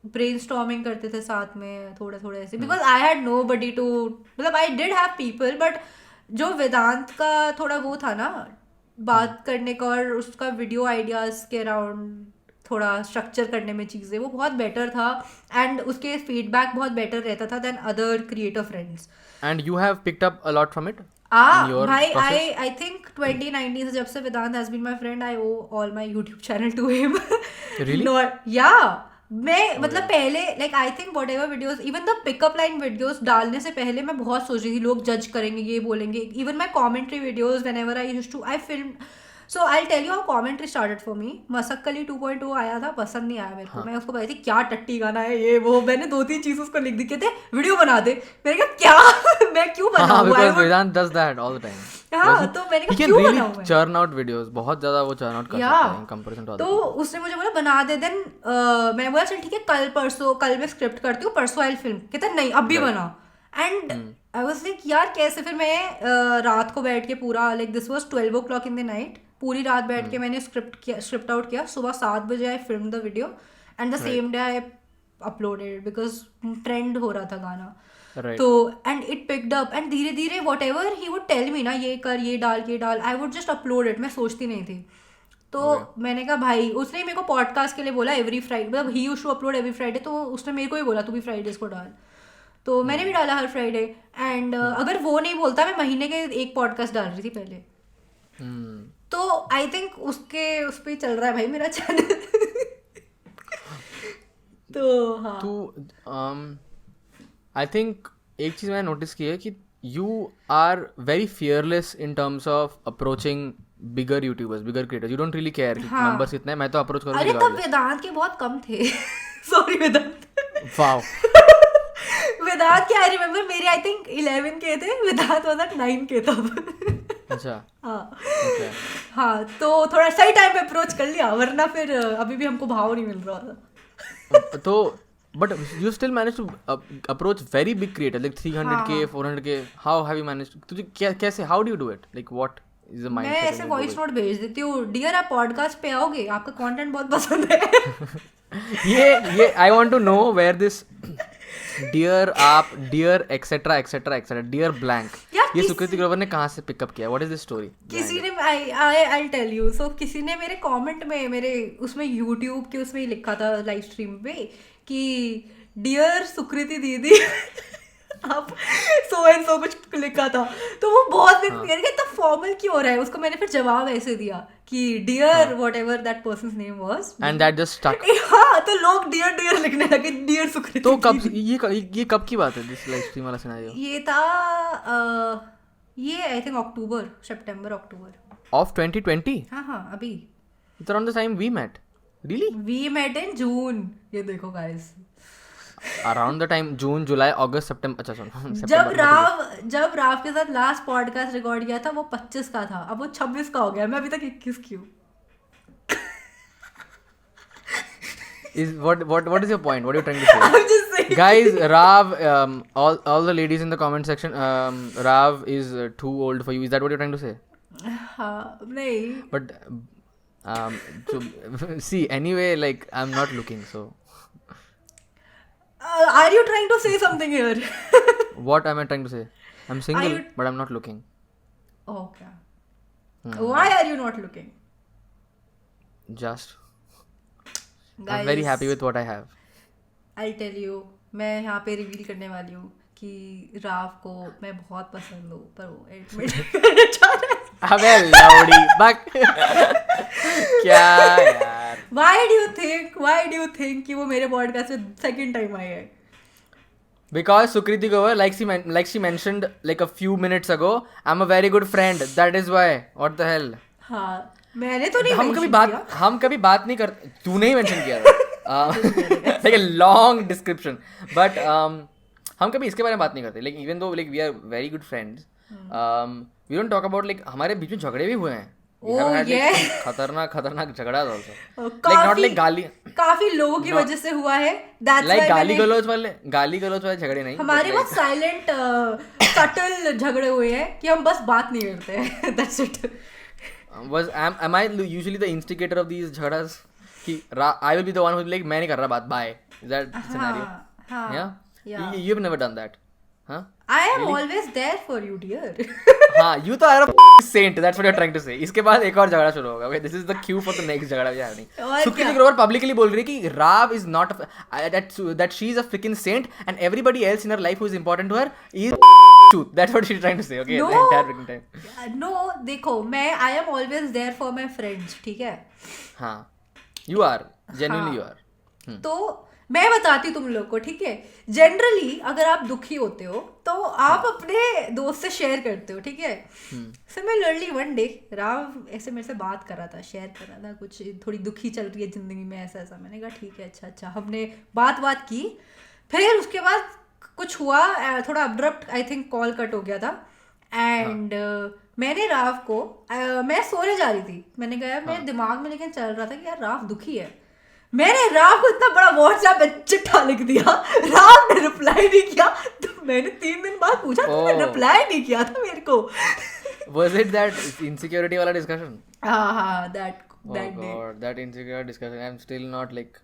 ब्रेनस्टॉर्मिंग करते थे साथ में, थोड़ा ऐसे, because I had nobody to, मतलब I did have people, but जो वेदांत का थोड़ा वो था ना बात करने का, और उसका वीडियो आइडियाज के अराउंड थोड़ा स्ट्रक्चर करने में चीज़ें, वो बहुत बेटर था. एंड उसके फीडबैक बहुत बेटर रहता था then other creator friends. And you have picked up a lot from it? भाई I think 2019 से जब से वेदांत has been my friend, I owe all my YouTube channel to him. Really? Yeah. मैं मतलब पहले like I think what ever videos, even the pickup line videos डालने से पहले मैं बहुत सोच रही थी लोग जज करेंगे, ये बोलेंगे. Even my commentary videos whenever I used to, I film so I tell you how commentary started for me. Masakali 2.0 आया था, पसंद नहीं आया मेरे को. मैं उसको बताई थी क्या टट्टी गाना है ये वो. मैंने 2-3 चीज उसको लिख दी, कहते वीडियो बना दे. मैंने कहा क्या मैं क्यों बनाऊं? because Vedant does that all the time. हाँ, तो मैंने He कहा can क्यों really बनाऊं मैं? churn out videos. बहुत ज्यादा वो churn out कर सकता है in comparison to other तो उसने मुझे बोला बना दे. देन मैं बोला चल ठीक है, कल मैं स्क्रिप्ट करती हूँ, परसों आई फिल्म. कहता नहीं अभी बना. एंड आई वाज लाइक यार कैसे. फिर मैं रात को बैठ के पूरा like this was 12 o'clock in the night, पूरी रात बैठ के मैंने स्क्रिप्ट आउट किया. सुबह 7 बजे I film the video and the same day I uploaded because trend हो रहा था गाना. Right. तो and it picked up and धीरे धीरे what he would tell me ना ये कर, ये डाल, I would just upload it. मैं सोचती नहीं थी. तो मैंने कहा भाई, उसने मेरे को पॉडकास्ट के लिए बोला एवरी फ्राइडे, मतलब he used to upload every Friday. तो उसने मेरे को ही बोला तू भी फ्राइडेज को डाल. तो मैंने भी डाला हर फ्राइडे. एंड अगर वो नहीं बोलता, मैं महीने के एक पॉडकास्ट डाल रही थी पहले. तो आई थिंक उस पे चल रहा है भाई मेरा चैनल. तो हाँ, तू आई थिंक एक चीज मैंने नोटिस की है कि you are very fearless in terms of approaching bigger youtubers, bigger creators. You don't really care कि नंबर्स कितने हैं, मैं तो अप्रोच करूंगी. अरे तब वेदांत के बहुत कम थे. सॉरी वेदांत. वाओ. वेदांत के आई रिमेम्बर मेरे आई थिंक 11 के थे, वेदांत वाज एट 9 के तब. अच्छा. हाँ हाँ, तो थोड़ा सही टाइम पे अप्रोच कर लिया, वरना फिर अभी भी हमको भाव नहीं मिल रहा था. तो but you still managed to approach very big creators like 300k 400k. how have you managed? तुझे कैसे, how do you do it? like what is the mindset? मैं ऐसे वॉइस नोट भेज देती हूँ, डियर आप पॉडकास्ट पे आओगे, आपका कंटेंट बहुत पसंद है. ये I want to know where this dear आप, dear etcetera etcetera etcetera, dear blank, ये सुकृति ग्रोवर ने कहाँ से पिकअप किया? What is this story? किसी ने आई टेल यू. सो किसी ने मेरे कमेंट में, मेरे उसमें यूट्यूब के उसमें ही लिखा था लाइव स्ट्रीम पे कि डियर सुकृति दीदी आप सो एंड सो कुछ लिखा था. तो वो बहुत इतना फॉर्मल क्यों हो रहा है. उसको मैंने फिर जवाब ऐसे दिया कि dear whatever that person's name was, and that just stuck. हाँ, तो लोग डियर डियर लिखने लगे, डियर सुकृति. तो कब ये कब की बात है दिस लाइव स्ट्रीम वाला सिनेरियो? ये था ये I think September October of 2020. हाँ अभी. It's around the time we met. Really? We met in June. ये देखो guys, around the time June, जुलाई, अगस्त, सितंबर. अच्छा सुन, जब राव के साथ लास्ट पॉडकास्ट रिकॉर्ड किया था वो 25 का था, अब वो 26 का हो गया. मैं अभी तक 21 की हूँ. Is what is your point? What are you trying to say? I'm just saying. Guys, Rav, all the ladies in the comment section, Rav is too old for you. Is that what you're trying to say? हाँ, नहीं. But so, see, anyway, like I'm not looking, so. Are you trying to say something here? What am I trying to say? I'm single, but I'm not looking. Okay. Why are you not looking? Just. Guys, I'm very happy with what I have. I'll tell you, मैं यहाँ पे reveal करने वाली हूँ कि राव को मैं बहुत पसंद हूँ, पर वो एडमिट करना चाह रहा है. अबे लौड़ी बक. क्या यार? Why do you think कि वो मेरे पॉडकास्ट में सेकंड टाइम आई है? Because Sukriti Grover, like she mentioned like a few minutes ago, I'm a very good friend. That is why. What the hell? हाँ, मैंने तो नहीं. हम कभी बात नहीं करते. तूने ही मेंशन किया था. Like a long description. But हम कभी इसके बारे में बात नहीं करते. Like even though like we are very good friends, we don't talk about like हमारे बीच में झगड़े भी हुए हैं. खतरनाक झगड़ा था also. Like not like गाली. काफी लोगों की वजह से हुआ है. Like गाली गलौज वाले झगड़े नहीं. हमारे बहुत साइलेंट सटल झगड़े हुए हैं कि हम बस बात नहीं करते. That's it. Am I usually the instigator of these झगड़as? कि I will be the one who like मैं नहीं कर रहा बात. Bye. Is that scenario? Yeah. You've never done that. Huh? I am always there for you, dear. हाँ, you तो are a saint. That's what you're trying to say. इसके बाद एक और झगड़ा शुरू होगा. This is the cue for the next झगड़ा भी having. सुकृति ग्रोवर publicly बोल रही है कि Rav is not that she is a freaking saint and everybody else in her life who is important to her is truth. That's what she's trying to say. Okay, the entire freaking time. No, देखो मैं I am always there for my friends. ठीक है? हाँ, you are genuinely you are. तो मैं बताती हूँ तुम लोग को, ठीक है। जनरली अगर आप दुखी होते हो तो आप अपने दोस्त से शेयर करते हो, ठीक है। सिमिलरली वन डे राव ऐसे मेरे से बात कर रहा था, शेयर कर रहा था कुछ, थोड़ी दुखी चल रही है जिंदगी में, ऐसा ऐसा। मैंने कहा ठीक है, अच्छा, हमने बात की। फिर उसके बाद कुछ हुआ, थोड़ा abrupt I think call cut हो गया था। एंड मैंने राव को मैं सोने जा रही थी, मैंने कहा मेरे दिमाग में लेकिन चल रहा था कि यार राव दुखी है। मैंने राव को इतना बड़ा व्हाट्सएप पे चिट्ठा लिख दिया, राव ने रिप्लाई नहीं किया। तो मैंने 3 दिन बाद पूछा तुमने रिप्लाई नहीं किया था मेरे को। Was it that insecurity वाला discussion? हाँ, that Oh God, that insecure discussion. I'm still not like.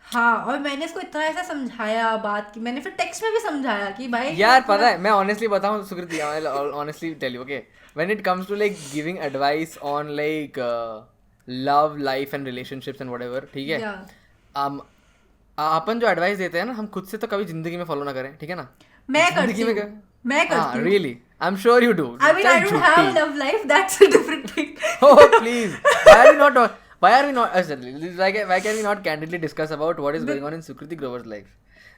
हाँ, और मैंने इसको इतना ऐसा समझाया बात की, मैंने फिर टेक्स्ट में भी समझाया कि भाई यार पता है, मैं honestly बताऊँ सुकृति, I'll honestly tell you, okay, when it comes to like giving advice on like love, life and relationships and whatever, ठीक है, अपन जो एडवाइस देते हैं ना, हम खुद से तो कभी जिंदगी में फॉलो ना करें, ठीक है ना। मैं करती हूँ really, I'm sure you do. I mean, I don't have love life, that's a different thing. Oh please, why are we not why can we not candidly discuss about what is going on in Sukriti Grover's life?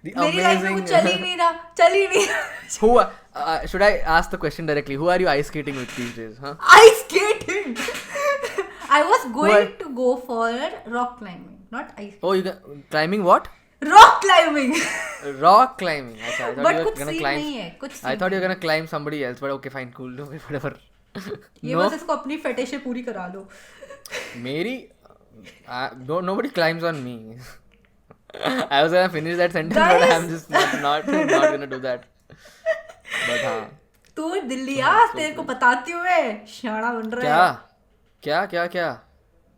The मेरी life में कुछ चल ही नहीं रहा। Who should I ask the question directly? Who are you ice skating with these days? Huh? Ice skating. I was going to go for rock climbing, not ice skating. Oh, you climbing what? Rock climbing. Rock climbing. Achha, I thought But you were कुछ gonna सीन climb. नहीं है, कुछ I सीन thought you were gonna climb somebody else, but okay, fine, cool, whatever. ये No, बस इसको अपनी फटिशें पूरी करा लो। मेरी nobody climbs on me. I was gonna finish that sentence, but Guys. I'm just not gonna do that. But हाँ, तू दिल्ली आ, तेरे को बताती हूँ मैं, शाना बन रहा है। क्या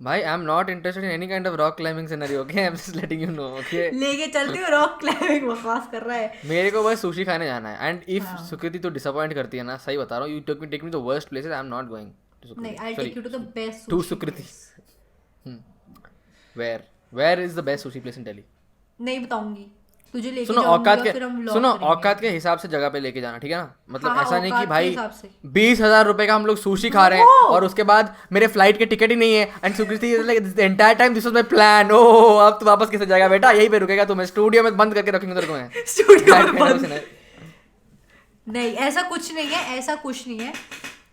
भाई, I'm not interested in any kind of rock climbing scenario, okay? I'm just letting you know, okay? लेके चलती हूँ रॉक क्लाइंबिंग, बकवास कर रहा है। मेरे को बस सुशी खाने जाना है, एंड इफ सुकृति तो डिसअपॉइंट करती है ना, सही बता रहा हूँ, you take me to worst places, I am not going to Sukriti. नहीं, I take you to the best to Sukriti. Where is the best sushi place in Delhi? नहीं बताऊंगी, तुझे लेके सुनो जाऊंगी औकात और के फिर हम vlog सुनो करेंगे। औकात के हिसाब से जगह पे लेके जाना, ठीक है ना। मतलब हाँ, ऐसा नहीं औकात कि के भाई हिसाब से। 20,000 रुपए का हम लोग सुशी खा रहे हैं और उसके बाद मेरे फ्लाइट के टिकट ही नहीं है, and Sukriti like the entire time this was my plan, oh अब तो वापस किसे जाएगा बेटा, यहीं पे रुकेगा, तुम्हें स्टूडियो में बंद करके रखेंगे तेरे को मैं। स्टूडियो में बंद। नहीं, ऐसा कुछ नहीं है,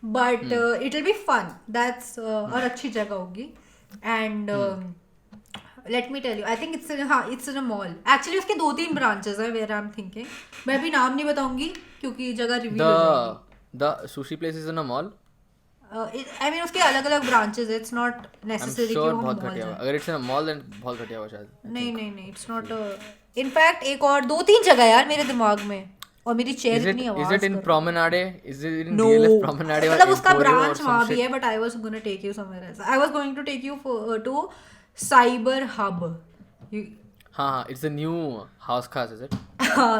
but it will be fun, that's और अच्छी जगह होगी। And let me tell you, I think it's in a mall. Actually उसके 2-3 ब्रांचेस है, वेयर आई एम थिंकिंग। मैं अभी नाम नहीं बताऊंगी क्योंकि जगह रिवील हो जाएगी। The sushi place is in a mall. I mean उसके अलग अलग ब्रांचेस है, इट्स नॉट नेसेसरी कि वो बहुत मॉल घटिया है। होगा, अगर it's in a mall then बहुत घटिया होगा शायद। नहीं, इट्स नॉट। इनफैक्ट एक और 2-3 जगह यार मेरे दिमाग में, और मेरी चेयर इतनी आवाज Is it in Promenade? Is it in No. DLF Promenade? मतलब उसका Emporio or ब्रांच some वहाँ भी shit? है, but I was gonna take you somewhere else. I was going to take you to Cyber Hub. हाँ, it's the new house class, is it?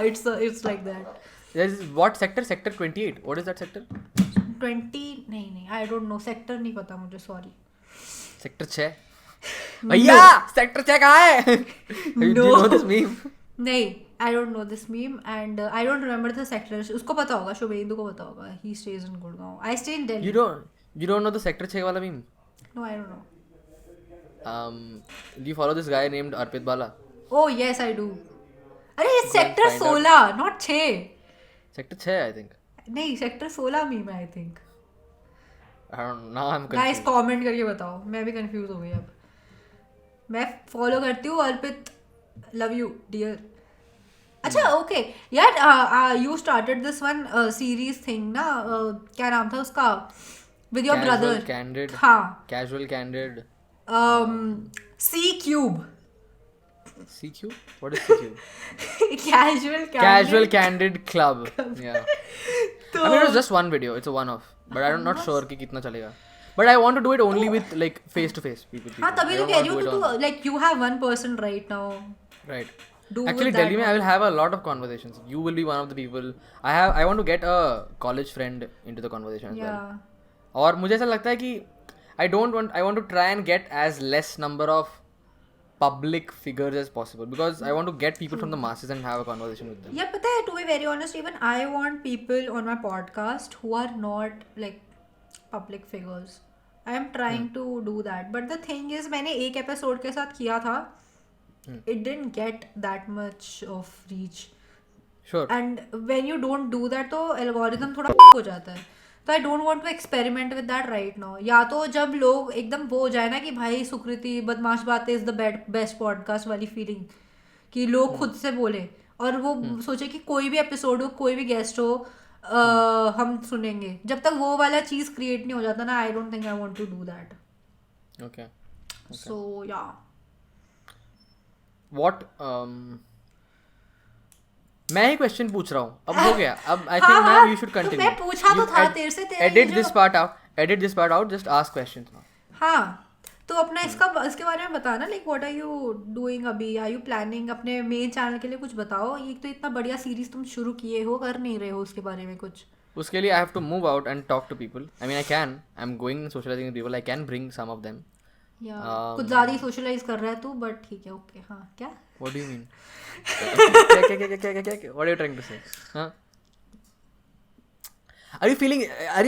It's like that. There is what sector? Sector 28. What is that sector? 20 नहीं, I don't no, sector नहीं पता मुझे, sorry. Sector 6. भैया, sector 6 कहाँ है? Do you know this meme? नहीं, I don't know this meme and I don't remember the sector. उसको पता होगा, शुभेंदु को पता होगा, he stays in Gurgaon, I stay in Delhi. You don't know the sector 6 वाला meme? No, I don't know. Do you follow this guy named Arpit Bala? Oh yes I do. अरे ये sector 16 not 6। Sector 6 I think. नहीं, sector 16 meme है I think. I don't know. Now I'm guys confused. Comment करके बताओ, मैं भी confuse हो गई अब। मैं फॉलो करती हूँ अर्पित, लव यू डियर। अच्छा ओके यार, you started this one series thing ना, क्या नाम था उसका, with your Casual, brother. candid. हाँ, Casual, candid. C cube. CQ? What is CQ? Casual Candid Club. Yeah. I mean, it was just one video. It's a one-off. But I'm not sure कि कितना चलेगा. But I want to do it only with like face-to-face people. हाँ, तभी I तो don't कह want रही हूँ to do कि it तू like you have one person right now. Right. Do Actually, with that Delhi में I one. will have a lot of conversations. You will be one of the people. I want to get a college friend into the conversation as well. Yeah. और मुझे ऐसा लगता है कि I want to try and get as less number of public figures as possible because I want to get people from the masses and have a conversation with them. Yeah, पता है, to be very honest, even I want people on my podcast who are not like public figures. I am trying to do that, but the thing is, मैंने एक episode के साथ किया था it didn't get that much of reach. Sure. And when you don't do that तो algorithm थोड़ा हो जाता है. तो I don't want to experiment with that right now. या तो जब लोग एकदम वो हो जाए ना कि भाई सुकृति बदमाश बातें इज द बेस्ट पॉडकास्ट वाली फीलिंग, कि लोग खुद से बोले और वो सोचे कि कोई भी एपिसोड हो, कोई भी गेस्ट हो, हम सुनेंगे. जब तक वो वाला चीज क्रिएट नहीं हो जाता ना, I don't think I want to do that. Okay. So या What मैं ही क्वेश्चन पूछ रहा हूँ अब. हो गया. अब I think ma'am you should continue. मैं पूछा तो था तेरे से. Edit this part out. Just ask questions now. हाँ, तो अपना इसके बारे में बता ना, like what are you doing अभी. आर यू प्लानिंग अपने मेन चैनल के लिए कुछ बताओ. ये तो इतना बढ़िया सीरीज तुम शुरू किए हो, कर नहीं रहे हो उसके बारे में कुछ. उसके लिए I have to move out and talk to people. I mean I am going socialising with people. I can bring some of them. कुछ ज्यादा ही सोशलाइज कर रहा है तू, बट ठीक है. ओके. हाँ, क्या What do you mean? क्या? What are you trying to say? Huh? Are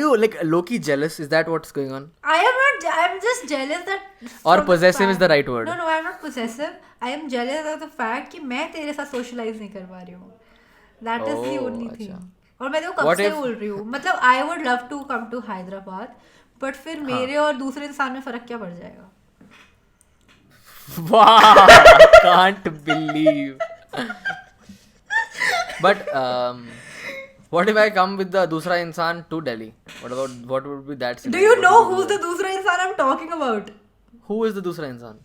you like low-key jealous? Is that what's going on? I am not. I am just jealous that. Or possessive is the right word. No, I am not possessive. I am jealous of the fact कि मैं तेरे साथ socialize नहीं कर पा रही हूँ. That is the only thing. और मैं देखो कब से बोल रही हूँ. मतलब I would love to come to Hyderabad, but फिर मेरे और दूसरे इंसान में फर्क क्या पड़ जाएगा? Wow! Can't believe. But what if I come with the दूसरा इंसान to Delhi? What would be that scenario? Do you know who's the दूसरा इंसान I'm talking about? Who is the दूसरा इंसान?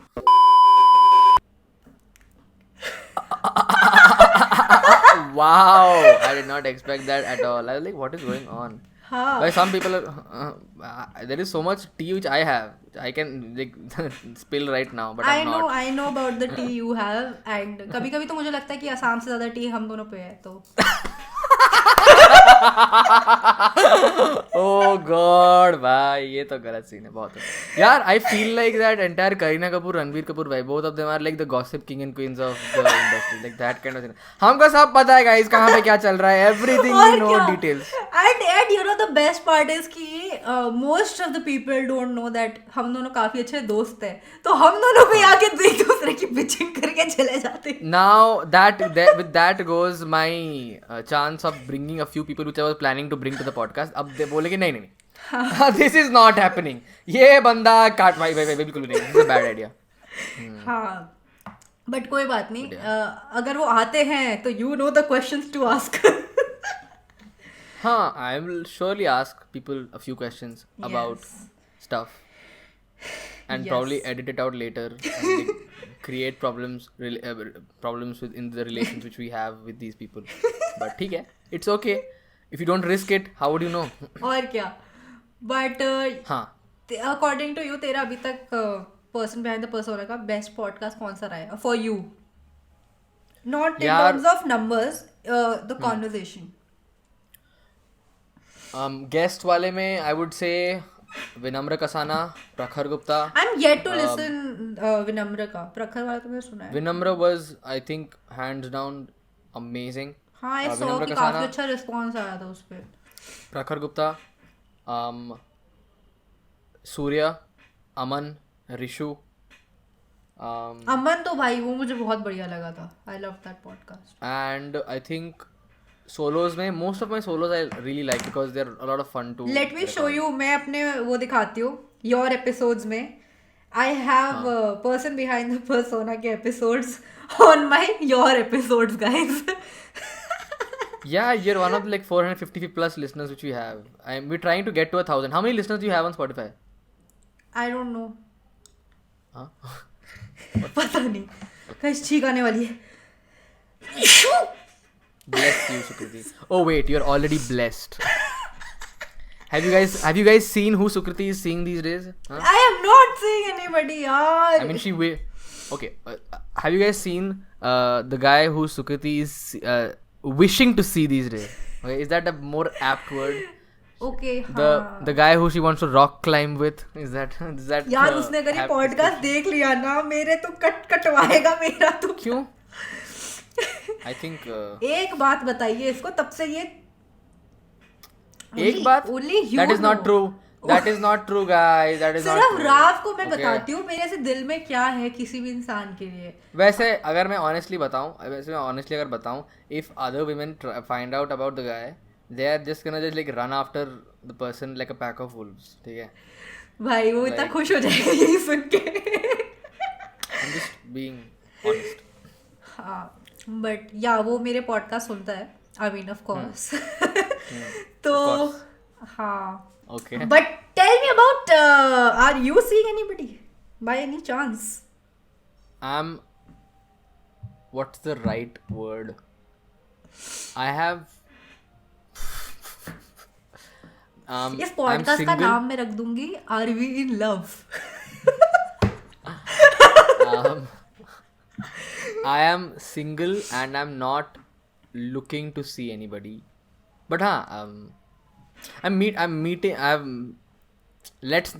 Wow! I did not expect that at all. I was like, what is going on? हाँ. Why some people are, there is so much tea which I have. I can like spill right now, but I'm not. I know about the tea you have, and कभी-कभी तो मुझे लगता है कि आसाम से ज़्यादा T हम दोनों पे है तो. Oh God, भाई ये तो गलत सीन है बहुत. यार I feel like that entire Kareena Kapoor, Ranbir Kapoor भाई, both of them are like the gossip king and queens of the industry, like that kind of thing. हमको सब पता है guys कहाँ पे क्या चल रहा है, everything we know details. And you know the best part is कि most of the people don't know that हम दोनों काफी अच्छे दोस्त हैं, तो हम दोनों को आके एक दूसरे की bitching करके चले जाते हैं. Now with that goes my chance of bringing a few people which I was planning to bring to the podcast. अब they बोले कि नहीं this is not happening. ये बंदा काट भाई बिल्कुल भी नहीं. This is a bad idea. हाँ, बट कोई बात नहीं. अगर वो आते हैं तो you know the questions to ask. हाँ, I will surely ask people a few questions about stuff and probably edit it out later and create problems within the relations which we have with these people. But ठीक है, it's okay. If you don't risk it, how would you know? और क्या. But हाँ, according to you, तेरा अभी तक person behind the persona का best podcast कौन सा रहा है for you? Not in terms of numbers, the conversation. Guest वाले में I would say विनम्र कसाना, प्रखर Gupta. I'm yet to listen विनम्र का. प्रखर वाला तो मैंने सुना है. विनम्र was I think hands down amazing. हाँ, I saw कि काफी अच्छा रिस्पॉन्स आया था उस पे. प्रखर गुप्ता, सूर्य, अमन, ऋषु. अमन तो भाई वो मुझे बहुत बढ़िया लगा था. I loved that podcast. And I think solos में most of my solos I really like because they're a lot of fun to. Let me show you. मैं अपने वो दिखाती हूँ your episodes में. I have a person behind the persona के episodes on my your episodes guys. Yeah, you're one of like 450 plus listeners which we have. We're trying to get to 1,000. How many listeners do you have on Spotify? I don't know. Huh? पता नहीं. Guys, छींक आने वाली है. Bless you, Sukriti. Oh wait, you're already blessed. Have you guys seen who Sukriti is seeing these days? Huh? I am not seeing anybody, yaar. I mean, okay. Have you guys seen the guy who Sukriti is wishing to see these days? Okay, is that a more apt word? Okay, the guy who she wants to rock climb with, is that यार उसने अगर ये podcast देख लिया ना, मेरे तो कटवाएगा मेरा तो. क्यों? I think एक बात बताइए इसको, तब से ये एक बात only you that is not know. true. That is not true, guys. That is not सिर्फ true. राव को मैं Okay. बताती हूँ मेरे से दिल में क्या है किसी भी इंसान के लिए. वैसे अगर मैं honestly बताऊं, if other women find out about the guy, they are just gonna just like run after the person like a pack of wolves. ठीक है? भाई वो इतना Like- खुश हो जाएगा यही सुन के. I'm just being honest. हाँ बट या वो मेरे पॉडकास्ट सुनता है. I mean of course. तो Of course. हाँ. Okay. But tell me about are you seeing anybody by any chance? What's the right word? I have इस I'm पॉडकास्ट का single. नाम मैं रख दूंगी are we in love. um, I am single and I'm not looking to see anybody. But I'm meeting.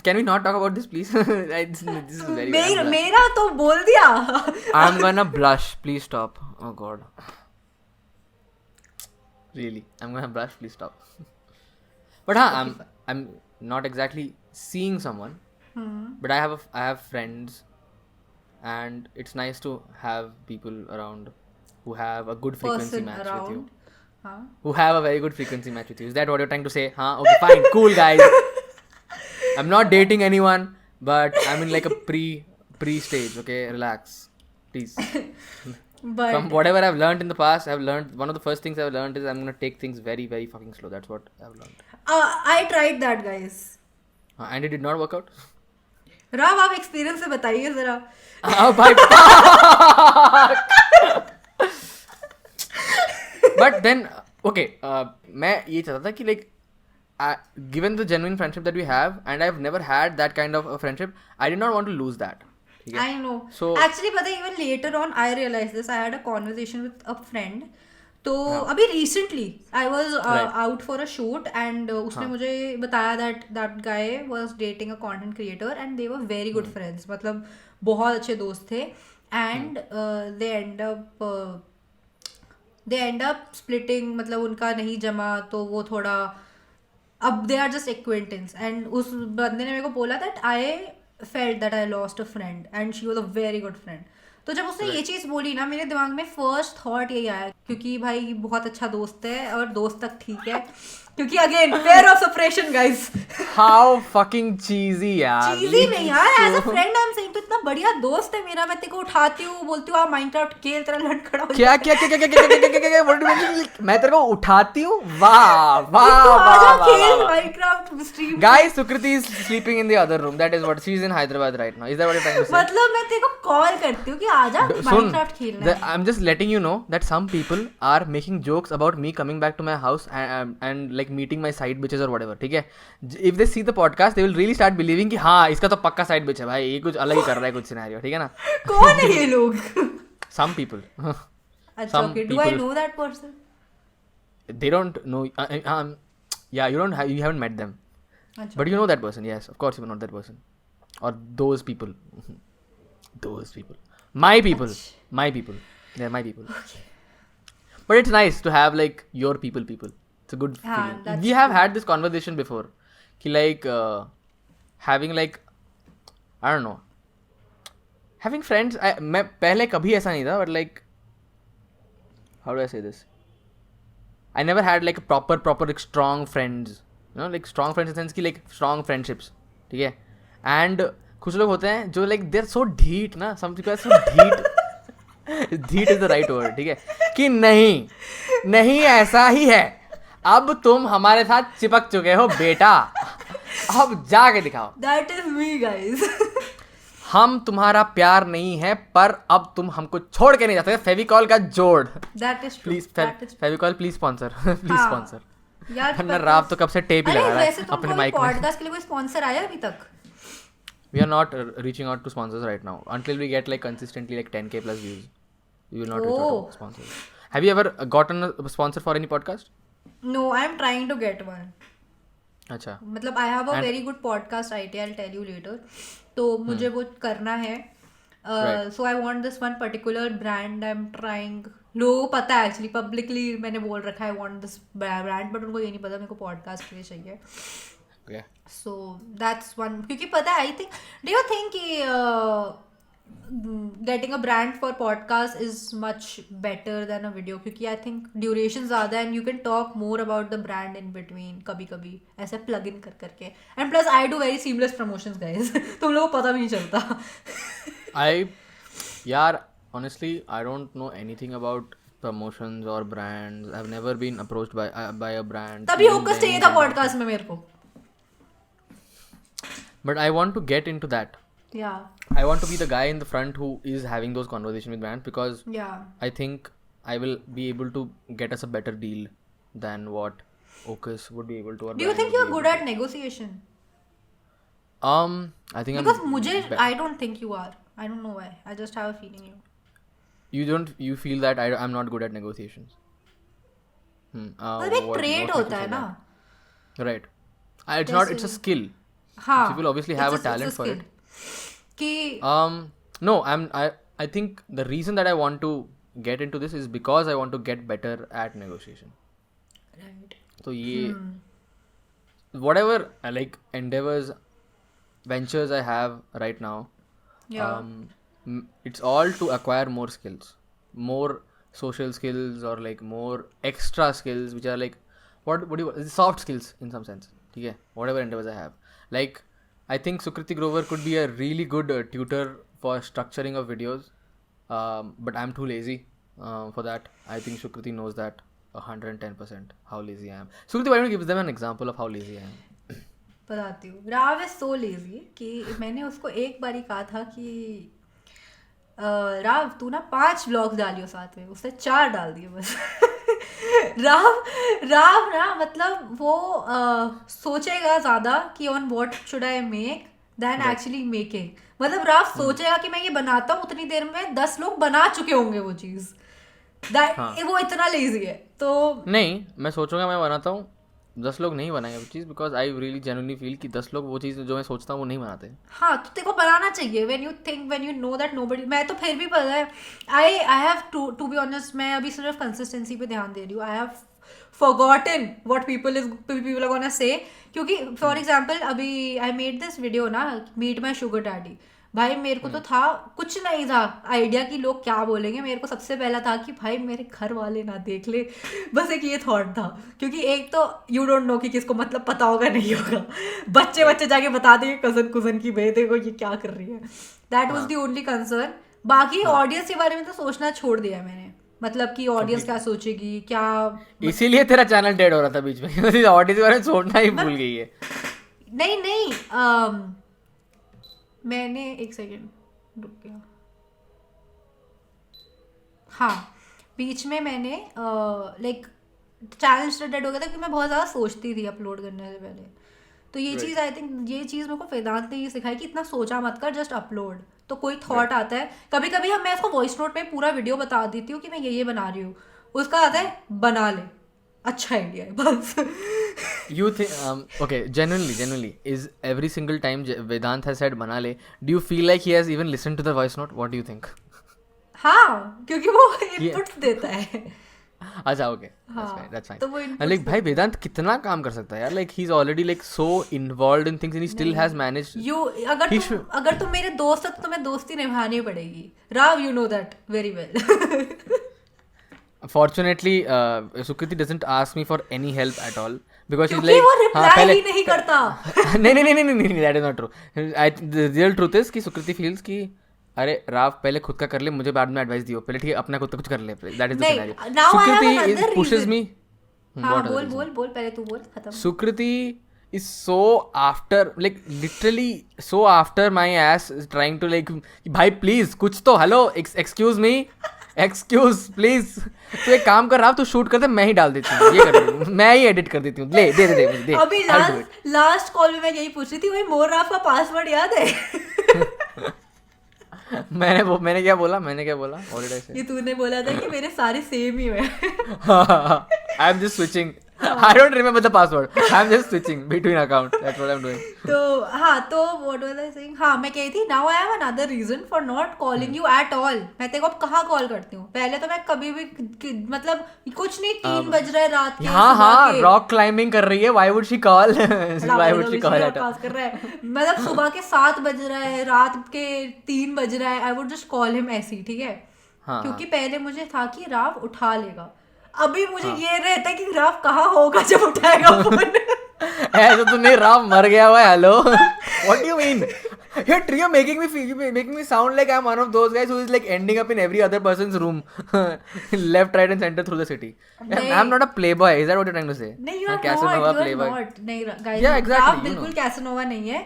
Can we not talk about this, please? this is very. मेरा तो बोल दिया. I'm gonna blush. Please stop. Oh God. Really, I'm gonna blush. Please stop. But I'm not exactly seeing someone. But I have friends, and it's nice to have people around who have a good frequency Person match with you. around. हाँ. Who have a very good frequency match with you. Is that what you're trying to say? Huh? Okay, fine, cool, guys. I'm not dating anyone, but I'm in like a pre stage. Okay, relax, please. But From whatever I've learned in the past, I've learned one of the first things I've learned is I'm gonna take things very, very fucking slow. That's what I've learned. I tried that guys. And it did not work out. Rao आप experience से बताइए जरा. Oh, bye. But then, okay, मैं ये चाहता था कि like, given the genuine friendship that we have, and I've never had that kind of a friendship, I did not want to lose that. ठीक है? I know. So- Actually पता है even later on I realized this. I had a conversation with a friend. तो अभी recently I was Right. out for a shoot and उसने मुझे बताया that guy was dating a content creator and they were very good friends. मतलब बहुत अच्छे दोस्त थे and they end up splitting. मतलब उनका नहीं जमा तो वो थोड़ा अब they are just acquaintance and उस बंदे ने मेरे को बोला that I felt that I lost a friend and she was a very good friend. तो जब उसने ये चीज़ बोली ना मेरे दिमाग में फर्स्ट थॉट यही आया क्योंकि भाई बहुत अच्छा दोस्त है और दोस्त तक ठीक है क्योंकि again pair of separation guys. How fucking cheesy, यार. चीज़ी नहीं यार as a friend I am saying तो इतना बढ़िया दोस्त है मेरा. मैं तेरे को उठाती हूँ बोलती हूँ आप माइनक्राफ्ट खेल तेरा लड़ खड़ा हो क्या What do you mean? मैं तेरे को उठाती हूँ. वाह तू वाह आजा वाह खेल वाह. Minecraft stream. Guys, Sukriti is sleeping in the other room. That is what she's in Hyderabad right now. Is that what you're trying to say? मतलब मैं तेरे को कॉल करती हूँ कि आजा माइनक्राफ्ट खेलना है. I'm just letting you know that some people are making jokes about me coming back to my house and like meeting my side bitches or whatever. ठीक है? If they see the podcast, they will really start believing कि हाँ इसका तो पक्का side bitch है भाई. ये कुछ अलग ही कर रहा है कुछ scenario. ठीक है ना? कौन है ये लोग? Some people. अच्छा Some okay. Do I people- know that person? They don't know. Yeah, you haven't met them. अच्छा. But you know that person. Yes, of course you know that person. Or those people. Those people. My people. They're my people. But it's nice to have like your people. It's a good feeling. that's We have had this conversation before. Ki like having like I don't know. Having friends. मैं पहले कभी ऐसा नहीं था. But like how do I say this? I never had like proper like strong friends. You know, like strong friends in the sense कि like strong friendships. ठीक है? And कुछ लोग होते हैं जो like they're so ढीठ ना. Some people are so ढीठ. ढीठ is the right word. ठीक है? कि नहीं ऐसा ही है. अब तुम हमारे साथ चिपक चुके हो बेटा. अब जाके दिखाओ. That is me guys. हम तुम्हारा प्यार नहीं है पर अब तुम हमको छोड़ के नहीं जा सकते. फेविकॉल का जोड़. That is true. Please That is Fevicol please sponsor. Please हाँ. स्पॉन्सर. यार वरना राव तो कब से टेप ही अरे लगा रहा वैसे है तुमको अपने माइक में. पॉडकास्ट के लिए कोई स्पॉन्सर आया अभी तक? We are not reaching out to sponsors right now until we get like consistently like 10k plus views. We will not reach out Oh. to sponsors. Have you ever gotten a sponsor for any podcast? No, I am trying to get one. अच्छा. मतलब I have a And- very good podcast idea. I'll tell you later. तो मुझे वो करना है. Right. So I want this one particular brand. I'm trying. लोगों को पता है एक्चुअली पब्लिकली मैंने बोल रखा है I want this brand but उनको ये नहीं पता मेरे को पॉडकास्ट के लिए चाहिए. Yeah. So that's one. क्योंकि पता है, I think, do you think कि getting a brand for podcast is much better than a video? क्योंकि I think duration ज़्यादा है and you can talk more about the brand in between कभी कभी ऐसे plug in कर करके. And plus I do very seamless promotions guys. तुम लोगों को पता भी नहीं चलता. यार honestly I don't know anything about promotions or brands. I've never been approached by a brand. तभी Even focus then, चाहिए था podcast में मेरे को. But I want to get into that. Yeah. I want to be the guy in the front who is having those conversations with brands because Yeah. I think I will be able to get us a better deal than what Ocus would be able to. Or Do you brand think would you're be good able at negotiation? to. I think Because I'm. मुझे I don't think you are. I don't know why. I just have a feeling you. You feel that I'm not good at negotiations. मतलब एक trait होता है ना. Right. It's a skill. हाँ. People obviously have a talent for it. कि No, I think the reason that I want to get into this is because I want to get better at negotiation. Right. So ये whatever like endeavors, ventures I have right now, Yeah. It's all to acquire more skills, more social skills or like more extra skills which are like what do you soft skills in some sense. Okay, whatever endeavors I have. Like I think Sukriti Grover could be a really good tutor for structuring of videos, but I'm too lazy for that. I think Sukriti knows that 110% how lazy I am. Sukriti, why don't you give them an example of how lazy I am? बताती हूँ. Rao is so lazy कि मैंने उसको एक बारी कहा था कि राव तू ना 5 व्लॉग्स डालियो साथ में. उसने 4 डाल दिए बस. राव ना मतलब वो सोचेगा ज़्यादा कि on what should I make then actually making. मतलब राव सोचेगा कि मैं ये बनाता हूँ उतनी देर में 10 लोग बना चुके होंगे वो चीज़. वो इतना लेजी है. तो नहीं, मैं सोचूंगा मैं बनाता हूँ, 10 लोग नहीं बनाएंगे वो चीज़ because I really genuinely feel कि 10 लोग वो चीज़ जो मैं सोचता हूँ वो नहीं बनाते. हाँ, तो तेरे को बनाना चाहिए when you know that nobody. मैं तो फिर भी पता है I have to be honest, मैं अभी सिर्फ कंसिस्टेंसी पे ध्यान दे रही हूँ. I have forgotten what people are gonna say. क्योंकि फॉर एग्जाम्पल अभी I made this video ना, meet my sugar daddy. भाई मेरे को तो था कुछ नहीं था आइडिया कि लोग क्या बोलेंगे. मेरे को सबसे पहला था कि भाई मेरे घर वाले ना देख ले. बस एक ये थॉट था क्योंकि एक तो यू डोंट नो कि किसको मतलब पता होगा नहीं होगा. बच्चे जाके बता देंगे कजन की बे देखो ये क्या कर रही है. That was the only concern. बाकी ऑडियंस के बारे में तो सोचना छोड़ दिया मैंने. मतलब कि ऑडियंस क्या सोचेगी क्या. इसीलिए तेरा चैनल डेड हो रहा था बीच में. ऑडियंस के बारे में सोचना ही भूल गई है. नहीं मैंने एक सेकेंड रुक गया. हाँ, बीच में मैंने लाइक चैनल स्टार्टेड हो गया था कि मैं बहुत ज़्यादा सोचती थी अपलोड करने से पहले. तो ये चीज़ आई थिंक ये चीज़ मेरे को वेदांत ने ये सिखाई कि इतना सोचा मत कर, जस्ट अपलोड. तो कोई थॉट आता है कभी कभी मैं उसको वॉइस नोट में पूरा वीडियो बता देती हूँ कि मैं ये बना रही हूँ. उसका आता है बना ले, अच्छा आइडिया है बस. You think okay, genuinely is every single time Vedant has said bana le, do you feel like he has even listened to the voice note? What do you think? हाँ, क्योंकि वो इनपुट्स देता है. अच्छा, okay, that's fine. तो वो And like भाई वेदांत कितना काम कर सकता है यार. Like he's already like so involved in things and he still has managed. अगर तुम मेरे दोस्त हो तो तुम्हें दोस्ती निभानी पड़ेगी. Rao, you know that very well. Fortunately, Sukriti doesn't ask me for any help at all because she's क्योंकि like वो reply ही नहीं करता. नहीं, that is not true. The real truth is कि Sukriti feels कि अरे राव पहले खुद का कर ले, मुझे बाद में एडवाइस दियो, पहले ठीक है अपना खुद का कुछ कर ले. That is the scenario. Sukriti pushes me. हाँ, बोल पहले तू बोल, खत्म. Sukriti is so after like literally so after my ass is trying to like भाई please कुछ तो hello excuse please. तू एक काम कर रहा तू शूट कर दे, मैं ही डाल देती हूँ, ये कर मैं ही एडिट कर देती हूँ. ले दे मुझे दे. अभी लास्ट कॉल में मैं यही पूछ रही थी, वही मोर राफ का पासवर्ड याद है? मैंने क्या बोला ये तूने बोला था कि मेरे सारे सेम ही हैं. आई am just switching I don't remember the password. I'm just switching between accounts. That's what I'm doing. तो हाँ, तो what was I saying? हाँ, मैं कही थी now I have another reason for not calling you at all. मैं तेरे को अब कहाँ कॉल करती हूँ? पहले तो मैं कभी भी मतलब कुछ नहीं, 3 बज रहे रात के, हाँ सुबह हाँ, के। रॉक क्लाइंबिंग कर रही है. Why would she call? Why would she call at all? कर रहा है, मतलब सुबह के 7 बज रहा है, रात के 3 बज रहा है. आई वुड जस्ट कॉल हिम ऐसी, ठीक है? हाँ, क्योंकि पहले मुझे था कि राव उठा लेगा, अभी मुझे ये रहता है कि राव कहाँ होगा जब उठाएगा फोन. ऐसा तो नहीं, राव मर गया हुआ है. Hello, what do you mean? You're making me sound like I'm one of those guys who is like ending up in every other person's room, left, right, and center through the city. I'm not a playboy. Is that what you're trying to say? नहीं, you are Casanova not. playboy. नहीं guys, Yeah, exactly, Rao you बिल्कुल know. Casanova नहीं है,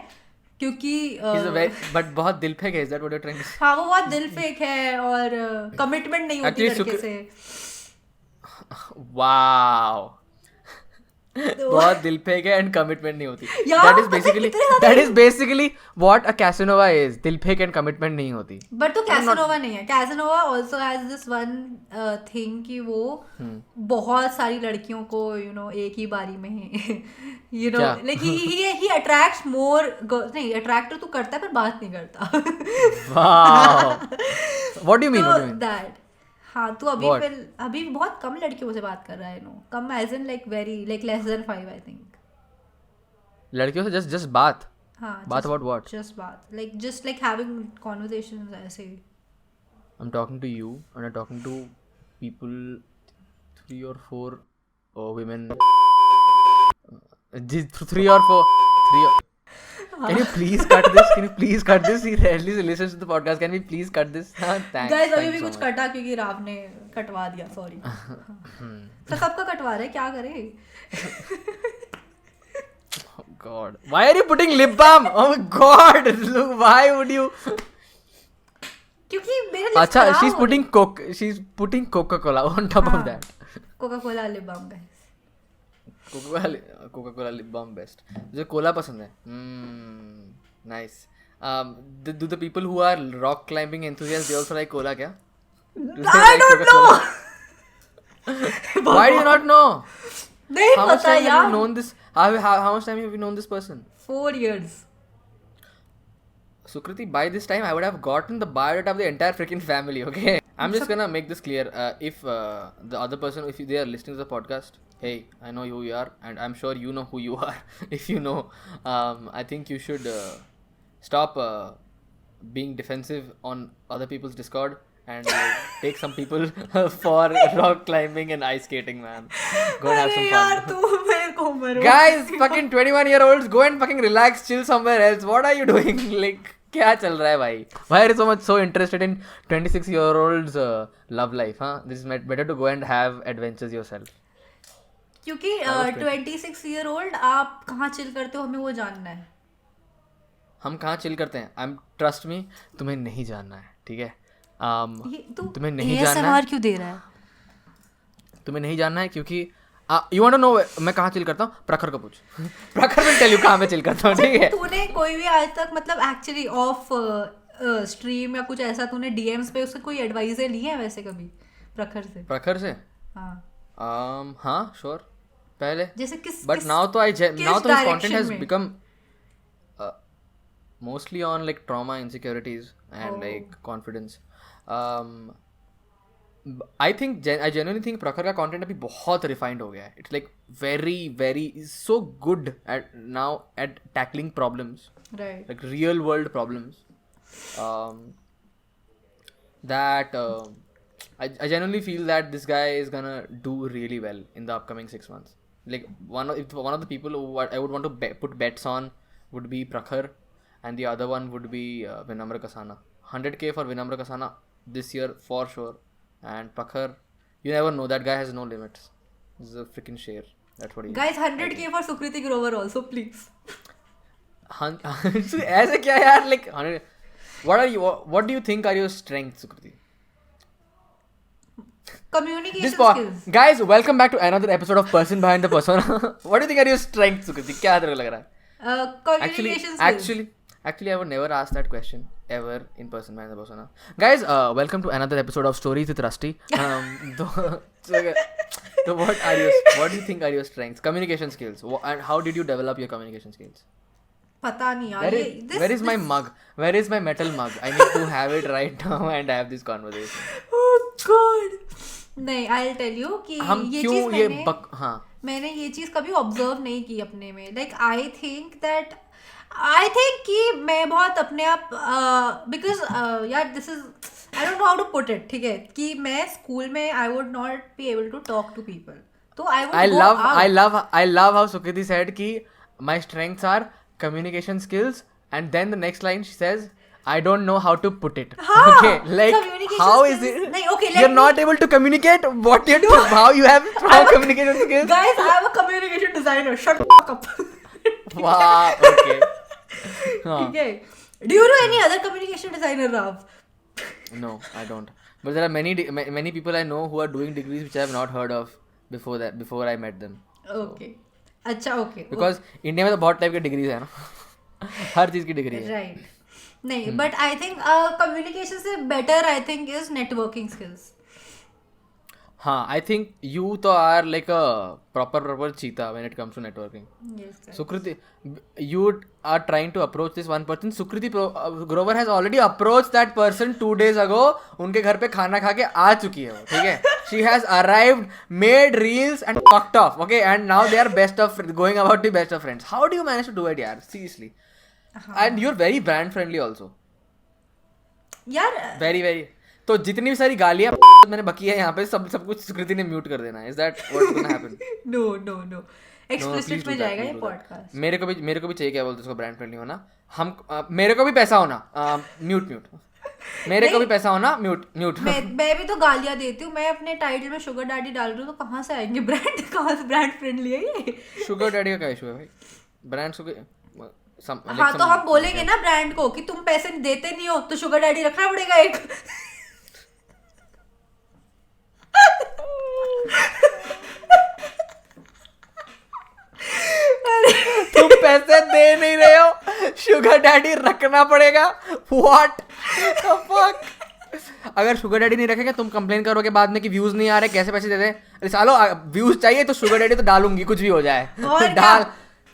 क्योंकि He's a very, but बहुत दिल फेंक है. Is that what you're trying to say? हाँ, वो बहुत दिल फेक है और कमिटमेंट नहीं होती Actually, लड़के से. Wow. बहुत दिल फेंक है एंड कमिटमेंट नहीं होती. यार, That is पता है basically कितने ज्यादा that is basically what a Casanova is. दिल फेंक एंड कमिटमेंट नहीं होती. बट तो कैसनोवा नहीं है. Casanova also has this one thing कि वो बहुत सारी लड़कियों को एक ही बारी में क्या? Like he attracts more girls. नहीं, अट्रैक्ट तो करता है पर बात नहीं करता. Wow. What do you mean? What do you mean? That. हाँ, तो अभी What? अभी बहुत कम लड़कियों से बात कर रहा है. कम as in like very like less than 5 I think. लड़कियों से just बात. हाँ, बात about what? जस्ट बात लाइक हैविंग कॉन्वर्सेशंस ऐसे. I'm talking to you and I'm talking to people, 3 or 4 women. 3 or 4. Can you please cut this? Can you please cut this? He rarely listens to the podcast. Can we please cut this? Thanks. Guys, अभी Thanks भी so कुछ much. कटा क्योंकि राव ने कटवा दिया. Sorry. तो सबका कटवा रहे, क्या करे? Oh God. Why are you putting lip balm? Oh my God. Look, why would you? क्योंकि मेरे lips अच्छा, खराब she's putting Coca-Cola on top of that. Coca Cola lip balm guys. Coca-Cola lip balm best. मुझे cola पसंद है. Nice. Do the people who are rock climbing enthusiasts, they also like cola क्या? Do they I like don't Coca-Cola? know. Why do you not know? नहीं How much पता time have you यार. known this? How much time have you known this person? 4 years. Sukriti, by this time I would have gotten the biodata of the entire freaking family, okay? I'm just gonna make this clear. If the other person, if they are listening to the podcast, hey, I know who you are, and I'm sure you know who you are. If you know, I think you should stop being defensive on other people's Discord and take some people for rock climbing and ice skating, man. Go and have some अरे यार, fun. तू मेरे को मरो. Guys, fucking 21-year-olds, go and fucking relax, chill somewhere else. What are you doing? Like, क्या चल रहा है भाई? Why are you so interested in 26-year-olds love life? Huh? This is better to go and have adventures yourself. क्योंकि 26 year old आप कहाँ chill करते हो हमें वो जानना है. हम कहाँ चिल करते हैं? Trust me, तुम्हें नहीं जानना है, ठीक है? तुम्हें नहीं जानना है. क्यों दे रहा है? तुम्हें नहीं जानना है क्योंकि you want to know मैं कहाँ चिल करता हूँ? प्रखर को पूछ. प्रखर will tell you कहाँ मैं चिल करता हूँ, ठीक है? तूने कोई भी आज तक मतलब एक्चुअली ऑफ स्ट्रीम या कुछ ऐसा तूने डीएम्स पे उससे कोई एडवाइस ली है वैसे कभी प्रखर से? प्रखर से? हाँ. हाँ, sure. पहले. जैसे किस But now तो his content direction has में? become mostly on like trauma, insecurities, and like confidence. I think I genuinely think प्रखर का content अभी बहुत refined हो गया है. It's like very is so good at now at tackling problems, Right. like real world problems. That I genuinely feel that this guy is gonna do really well in the upcoming 6 months. Like one of the people who I would want to put bets on would be Prakhar, and the other one would be Vinamra Kasana. 100K for Vinamra Kasana this year for sure. And Prakhar, you never know, that guy has no limits. This is a freaking share. That's what he Guys, 100K for Sukriti Grover also, please. ऐसे क्या यार? Like 100. What do you think are your strengths, Sukriti? Communication skills. Guys, welcome back to another episode of Person Behind the Persona. What do you think are your strengths, Sukriti? क्या तेरे को लग रहा है? Communication skills. Actually, I would never ask that question ever in person by another persona. Guys, welcome to another episode of Stories with Rusty. So what do you think are your strengths? Communication skills. And how did you develop your communication skills? पता नहीं यार Where is my mug? Where is my metal mug? I need to have it right now and have this conversation. Oh God. नहीं, I'll tell you कि हम ये क्यों चीज ये हाँ मैंने ये चीज कभी ऑब्जर्व नहीं की अपने में. लाइक आई थिंक कि मैं बहुत अपने आप बिकॉज यार this is I don't know how to put it. ठीक है कि मैं स्कूल में I would not be able to talk to people. तो I love how Sukriti said कि my strengths are communication skills, and then the next line she says I don't know how to put it. Okay, like how is it? नहीं, okay, you're not able to communicate what you're how you have strong communication skills. Guys, I am a communication designer. Shut the fuck up. Wow. Okay. ठीक है. Do you know any other communication designer, Rav? No, I don't. But there are many people I know who are doing degrees which I have not heard of before I met them. Okay. अच्छा, okay. Because India में तो बहुत type की degrees है ना. हर चीज की degree है. Right. नहीं, बट आई थिंक कम्युनिकेशन से better I think is networking skills. हाँ, I think you तो are like a proper cheetah when it comes to networking. Yes, sir. Sukriti, you are trying to approach this one person. Sukriti Grover has already approached that person 2 days ago. उनके घर पे खाना खा के आ चुकी है वो, ठीक है. She has arrived, made reels and fucked off. Okay, and now they are going about to be best of friends. How do you manage to do it, यार? Seriously. And you're very brand friendly also. यार very तो जितनी भी सारी गालियां मैंने बकी है यहाँ पे सब कुछ सुकृति ने म्यूट कर देना. Is that what's gonna happen? No explicit में जाएगा ये पॉडकास्ट. मेरे को भी चाहिए, क्या बोलते हैं उसको, ब्रांड फ्रेंडली होना. हम मेरे को भी पैसा होना. म्यूट मेरे को भी पैसा होना. म्यूट मैं भी तो गालियां देती हूँ. मैं अपने टाइटल में शुगर डैडी डाल रही हूँ तो कहाँ से आएंगे ब्रांड? कहाँ से ब्रांड फ्रेंडली है ये? शुगर डैडी का क्या इशू है भाई? ब्रांड हाँ तो हम बोलेंगे ना ब्रांड को कि तुम पैसे देते नहीं हो तो शुगर डैडी रखना पड़ेगा एक. तुम पैसे दे नहीं रहे हो, शुगर डैडी रखना पड़ेगा. What the fuck? अगर शुगर डैडी नहीं रखेगा तुम कंप्लेन करोगे बाद में कि व्यूज नहीं आ रहे, कैसे पैसे दे दे. अरे सालो, व्यूज चाहिए तो शुगर डैडी तो डालूंगी, कुछ भी हो जाए डाल.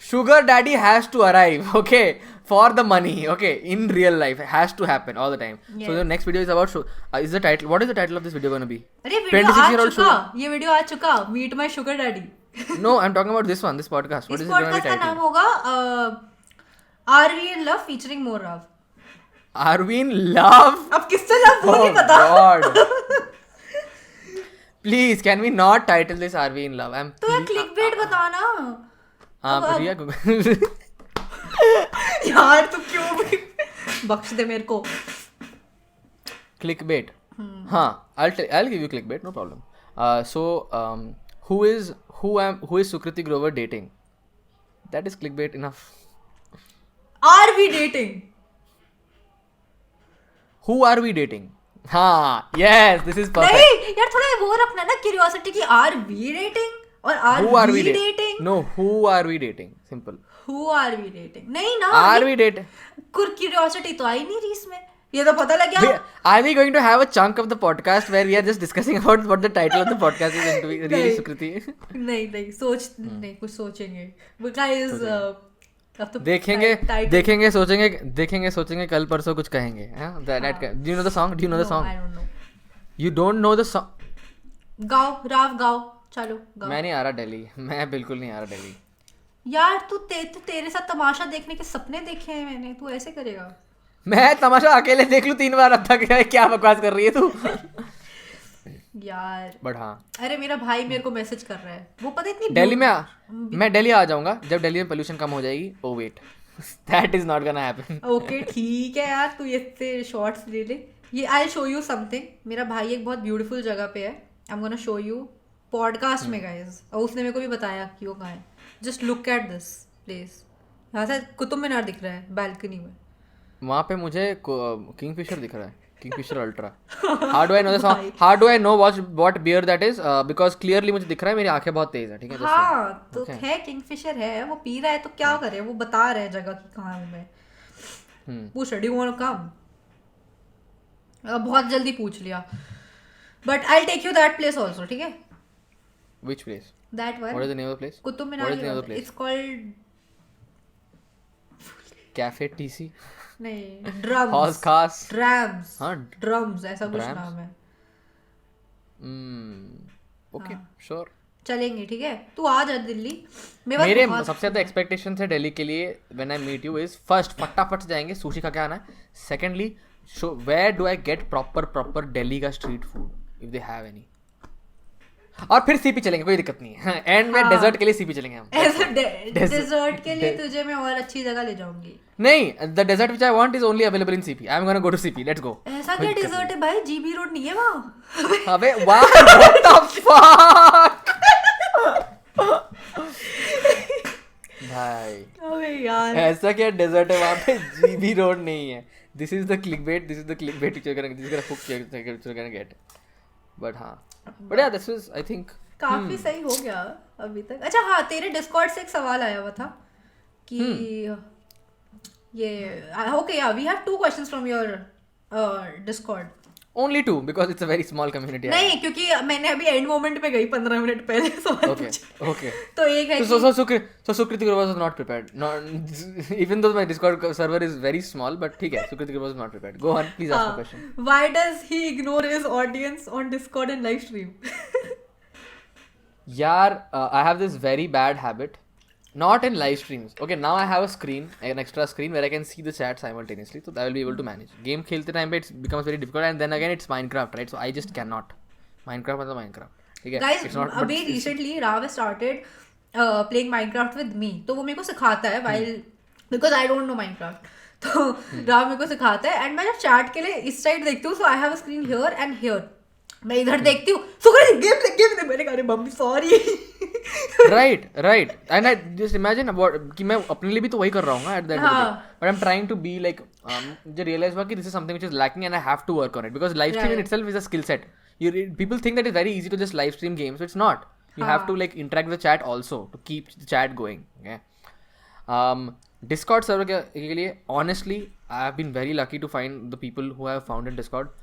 Sugar daddy has to arrive, okay, for the money, okay, in real life has to happen all the time. Yes. So the next video is about is the title, what is the title of this video going to be? अरे video आ चुका, ये video आ चुका, meet my sugar daddy. No, I'm talking about this podcast. What is it going to be titled? इस podcast का नाम होगा Are We in Love featuring More Rav. Are We in Love? अब किससे love वो नहीं पता. God. Please, can we not title this Are We in Love? तो यार clickbait बताना. हाँ प्रिया यार तू क्यों भी बख्श दे मेरे को. Clickbait. हाँ, I'll give you clickbait, no problem. Who is Sukriti Grover dating? That is clickbait enough. Are we dating? Who are we dating? हाँ, yes, this is perfect. नहीं यार, थोड़ा वो रखना ना क्यूरियोसिटी कि are we dating और are we dating? No, who are we dating? Simple. Who are we dating? नहीं ना. Are we dating? क्यूरियोसिटी तो आई नहीं रीस में. ये तो पता लग गया. Are we going to have a chunk of the podcast where we are just discussing about what the title of the podcast is going to be? Really, Sukriti? नहीं कुछ सोचेंगे. Guys, देखेंगे सोचेंगे कल परसों कुछ कहेंगे. Do you know the song? No, I don't know. You don't know the song? गाओ राव गाओ, चलो गाओ. मैं नहीं आ रहा दिल्ली, मैं बिल्कुल नहीं आ रहा दिल्ली. यार तू तेरे साथ तमाशा देखने के सपने देखे हैं मैंने. तू ऐसे करेगा? मैं तमाशा अकेले देख लूं 3 बार अब तक. क्या बकवास कर रही है तू? यार बट हाँ, अरे मेरा भाई मेरे को मैसेज कर रहा है. वो पता इतनी दिल्ली में मैं दिल्ली आ जाऊंगा जब दिल्ली में पोल्यूशन कम हो जाएगी. Oh wait, that is not gonna happen. Okay ठीक है यार, तू ये शॉर्ट्स ले ले. ये आई शो यू समथिंग. मेरा भाई एक बहुत ब्यूटीफुल जगह पे है. आई am gonna show you podcast में गाइस. और उसने मेरे को भी बताया कि वो कहाँ है. Just look at this place. यहाँ से कुतुब मीनार दिख रहा है बालकनी में. वहाँ पे मुझे किंगफिशर दिख रहा है. Kingfisher ultra. How do I know the song? How do I know what bear that is? Because clearly मुझे दिख रहा है. मेरी आंखें बहुत तेज है, ठीक है. हाँ तो है, किंगफिशर है. वो पी रहा है तो क्या करे, वो बता रहा है जगह की कहाँ हूँ मैं. पूछ रहा, do you want to come? बहुत जल्दी पूछ लिया, but I take you that place also, ठीक है? Which place? That one, What is the name of the place? Qutub What is the name of the Minar, place? It's called, Cafe TC? नहीं, Horse drums, Cars? Drums, हाँ. Drums ऐसा कुछ Drams? नाम है। Okay, sure. चलेंगे, ठीक है? तू आ जा दिल्ली, मेरे पास मेरे बहुत- सबसे ज्यादा एक्सपेक्टेशन है दिल्ली के लिए when I meet you is first फटाफट से जाएंगे सुशी खा के आना है. Secondly where do I get proper Delhi का street food if they have any. और फिर सीपी चलेंगे, कोई दिक्कत नहीं है. एंड में डेजर्ट के लिए सीपी चलेंगे हम. ऐसे डेजर्ट के लिए तुझे मैं और अच्छी जगह ले जाऊंगी। नहीं, the dessert which I want is only available in CP. I am gonna go to CP. Let's go. ऐसा क्या डेजर्ट है भाई? जीबी रोड नहीं है वहाँ? अबे वाह, व्हाट द फक भाई. अबे यार, ऐसा क्या डेजर्ट है वहाँ पे? जीबी रोड नहीं है. This is the clickbait which you're gonna hook you're gonna get. But हाँ, but yeah, this is I think काफी सही हो गया अभी तक। अच्छा हाँ, तेरे डिस्कॉर्ड से एक सवाल आया हुआ था कि ये ओके या we have 2 questions from your discord. only 2 because it's a very small community. नहीं, क्योंकि मैंने अभी एंड मोमेंट पे गई 15 मिनट पहले सवाल Okay, पूछा। okay. तो एक है So Sukriti Guruvas was not prepared. Even though my Discord server is very small, but ठीक है, Sukriti Guruvas was not prepared. Go on, please ask the question. why does he ignore his audience on Discord and live stream? Yaar, I have this very bad habit. Not in live streams. Okay, now I have a screen, an extra screen where I can see the chat simultaneously, so I will be able to manage. Game खेलते time पे it becomes very difficult, and then again it's Minecraft, right? So I just cannot. Minecraft मतलब Minecraft. ठीक है? Guys, It's not. अभी recently Rav started playing Minecraft with me, तो वो मेरे को सिखाता है while because I don't know Minecraft. तो राव मेरे को सिखाता है, एंड मैं जब चैट के लिए इस साइड देखती हूँ, so I have a screen here and here. मैं इधर देखती हूँ, सुकर गेम दे, मैंने कहा अरे mummy sorry. right and I just imagine about कि मैं अपने लिए भी तो वही कर रहा हूँ ना at the end of the day, but I'm trying to be like मुझे realize हुआ कि this is something which is lacking and I have to work on it because live stream in itself is a skill set. People think that it's very easy to just live stream games, so it's not. You have to like interact with the chat also to keep the chat going. Okay. Discord server के लिए honestly I have been very lucky to find the people who I have found in Discord.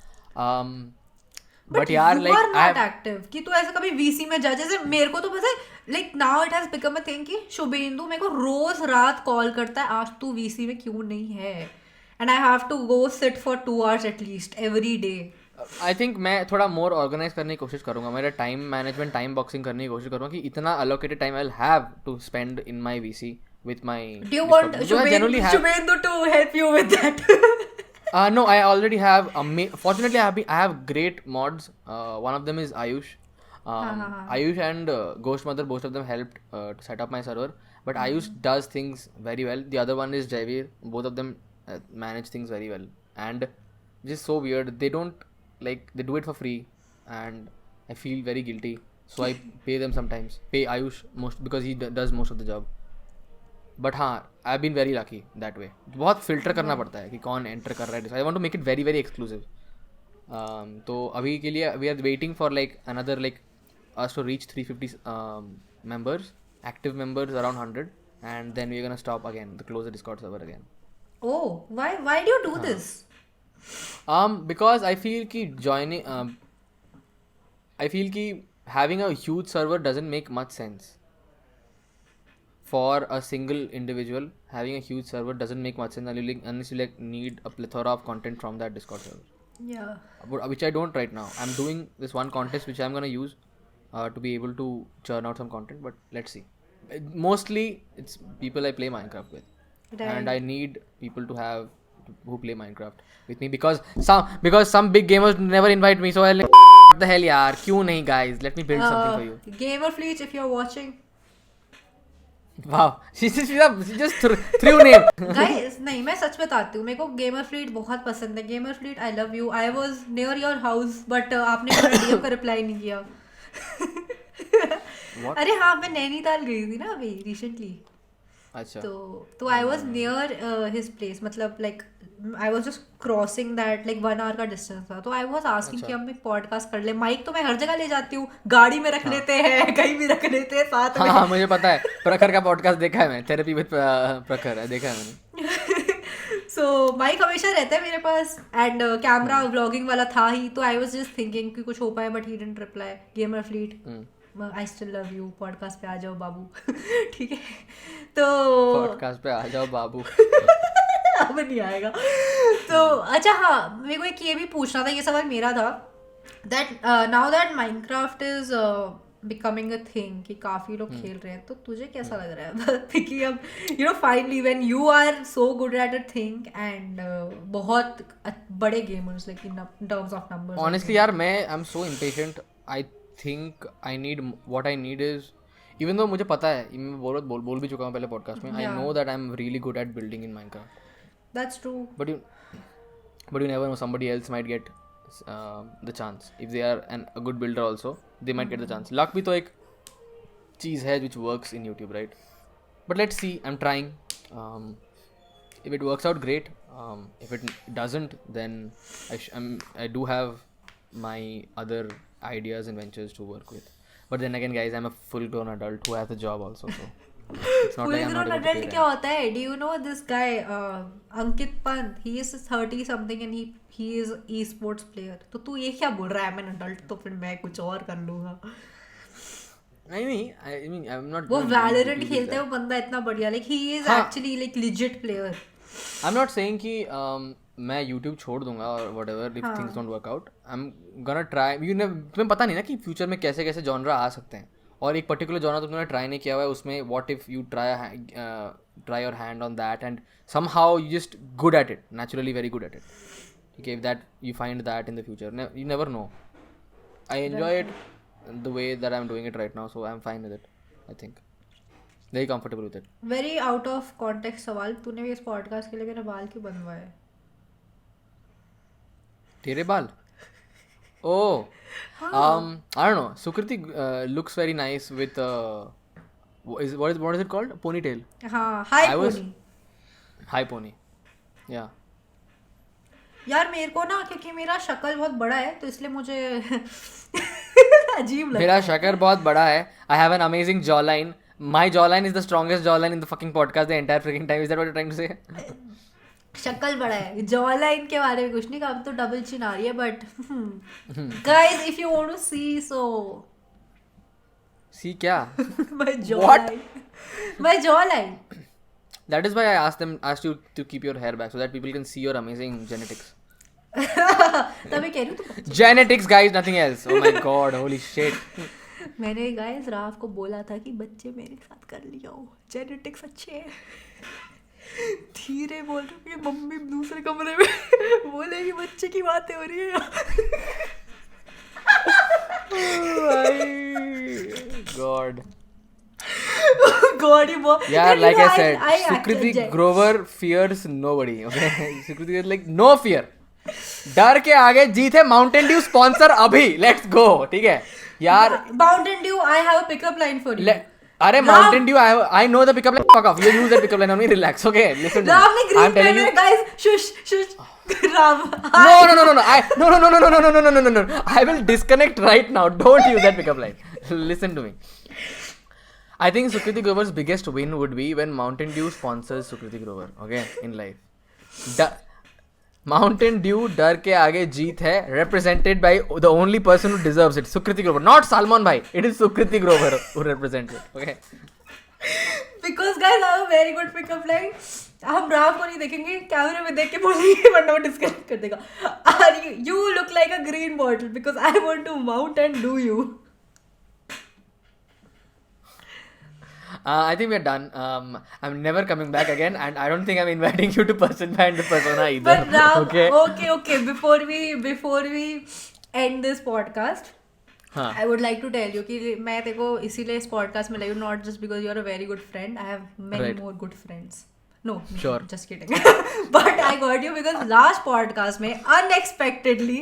But यार you like are not active कि तू ऐसे कभी VC में जा, जैसे मेरे को तो पता है like now it has become a thing कि शुभेंदु मेरे को रोज रात कॉल करता है, आज तू VC में क्यों नहीं है, and I have to go sit for 2 hours at least every day. I think मैं थोड़ा मोर ऑर्गेनाइज करने की कोशिश करूंगा, मेरा टाइम मैनेजमेंट टाइम बॉक्सिंग करने की कोशिश करूंगा कि इतना allocated time I will have to spend in my VC with my. Do you want Shubhendu to help you with that? No, I already have fortunately I have great mods. One of them is Ayush. Ayush and Ghost Mother, both of them helped to set up my server, but Ayush does things very well. The other one is Jaivir. Both of them manage things very well, and which is so weird. They don't like, they do it for free and I feel very guilty, so I pay them sometimes, pay Ayush most because he does most of the job. But हाँ, I been very lucky that way. बहुत filter करना पड़ता है कि कौन enter कर रहा है. I want to make it very very exclusive. तो अभी के लिए we are waiting for like another like us to reach 350 members, active members around 100, and then we're gonna stop again, the close the Discord server again. Oh, why do you do this? Because I feel कि joining I feel कि having a huge server doesn't make much sense. For a single individual, having a huge server doesn't make much sense unless you like need a plethora of content from that Discord server. Yeah. Which I don't right now. I'm doing this one contest which I'm gonna use to be able to churn out some content, but let's see. Mostly it's people I play Minecraft with, and I need people to have who play Minecraft with me because some big gamers never invite me, so I'm like, what the hell yaar, kyun nahi guys, let me build something for you. Gamer Fleet, if you're watching. Wow, she just threw name. Guys, नहीं, मैं सच बताती हूँ, मेरे को gamer fleet बहुत पसंद है. Gamer fleet, I love you. I was near your house but आपने मेरा डीएम का रिप्लाई नहीं किया. अरे हाँ, मैं नैनीताल गई थी ना अभी रिसेंटली. अच्छा. तो I was near his place, मतलब like I was just crossing that, like 1 hour का डिस्टेंस था. तो आई वाज आस्किंग कि हम एक पॉडकास्ट कर ले. माइक तो मैं हर जगह ले जाती हूँ, गाड़ी में रख लेते हैं, कहीं भी रख लेते हैं साथ में. हाँ, मुझे पता है, प्रखर का पॉडकास्ट देखा है मैं, थेरेपी विद प्रखर है, देखा है मैंने. सो माइक हमेशा रहता है मेरे पास एंड कैमरा व्लॉगिंग वाला था ही, तो आई वाज जस्ट थिंकिंग कि कुछ हो पाए, but he didn't reply. Gamer fleet, I still love you, podcast पे आ जाओ बाबू. ठीक है, तो पॉडकास्ट पे आ जाओ बाबू. अब नहीं आएगा. तो अच्छा हाँ, मेरे को एक ये भी पूछना था, ये सवाल मेरा था, that now that Minecraft is becoming a thing, कि काफी लोग खेल रहे हैं, तो तुझे कैसा लग रहा है कि अब you know finally when you are so good at a thing and बहुत बड़े gamers like in terms of numbers. Honestly यार, मैं I am so impatient. I think I need what I need is, even though मुझे पता है, मैं बोल भी चुका हूँ पहले पॉडकास्ट में, I know that I'm really good at building in Minecraft. That's true. But you never know, somebody else might get the chance. If they are a good builder also, they might get the chance. Luck भी तो एक चीज़ है which works in YouTube, right? But let's see. I'm trying. If it works out, great. If it doesn't, then I do have my other ideas and ventures to work with. But then again, guys, I'm a full-grown adult who has a job also, so it's not like I'm not able to pay rent. क्या होता है? Do you know this guy Ankit Pant? He is 30 something and he is e-sports player. तो तू ये क्या बोल रहा है? I'm an adult, तो फिर मैं कुछ और कर लूँगा. I mean, I'm not. वो Valorant खेलता है वो बंदा इतना बढ़िया. Like he is actually like legit player. I'm not saying कि मैं YouTube छोड़ दूंगा और whatever if things don't work out. I'm gonna try. तुम्हें पता नहीं ना कि फ्यूचर में कैसे कैसे जॉनरा आ सकते हैं, और एक पर्टिकुलर जॉनरा तुमने ट्राई नहीं किया हुआ है, उसमें what if you try your hand on that and somehow you just good at it, naturally very good at it. Okay, if that you find that in the future, you never know. I enjoy it the way that I'm doing it right now, so I'm fine with it. I think very comfortable with it. Very out of context सवाल, तूने भी इस podcast के लिए मेरे बाल क्यों बनवाए? तेरे बाल? Oh, I don't know. Sukriti looks very nice with what is it called? Ponytail. हाँ, high pony. High pony. Yeah. यार मेरे को ना, क्योंकि मेरा शक्ल बहुत बड़ा है, तो इसलिए मुझे अजीब लगता है. मेरा शक्ल बहुत बड़ा है. I have an amazing jawline. My jawline is the strongest jawline in the fucking podcast the entire freaking time. Is that what you're trying to say? शक्ल बड़ा है, जॉ लाइन के बारे में कुछ नहीं कहा, अब तो डबल चिन आ रही है, but guys if you want to see, so see क्या? My jawline, my jawline. That is why I asked you to keep your hair back so that people can see your amazing genetics. तभी कह रही हूँ तो Genetics guys, nothing else. Oh my god, holy shit. मैंने guys Rao को बोला था कि बच्चे मेरे साथ कर लियो, जेनेटिक्स अच्छे हैं. धीरे बोल रही है, मम्मी दूसरे कमरे में बोलेगी बच्चे की बातें हो रही है. God. God, you boy. Yeah, like I said, Sukriti Grover fears nobody. Okay, Sukriti is like no fear. डर के आगे जीत है. Mountain Dew sponsor अभी. Let's go. ठीक है यार. Mountain Dew, I have a pickup line for you. अरे Mountain Dew, I know the pickup line. Fuck off. You use that pickup line on me. Relax. Okay, listen to me. Ram ने green I'm telling you, guys. Shush. Ram. No. I will disconnect right now. Don't use that pickup line. Listen to me. I think Sukriti Grover's biggest win would be when Mountain Dew sponsors Sukriti Grover. Okay, in life. Mountain Dew डर के आगे जीत है, represented by the only person who deserves it, Sukriti Grover, not Salman bhai. It is Sukriti Grover who represents it. Okay. Because guys, I have a very good pickup line. हम राव को नहीं देखेंगे, कैमरे में देख के बोलेंगे, वरना वो डिस्कनेक्ट कर देगा. You look like a green bottle because I want to mount and do you. I think we're done. I'm never coming back again, and I don't think I'm inviting you to Persona either. But Ram, okay. okay. Before we end this podcast, हाँ. I would like to tell you कि मैं तेरे को इसीलिए इस podcast में लाई हूँ, not just because you're a very good friend. I have many more good friends. No, sure. Just kidding. But I got you because last podcast में unexpectedly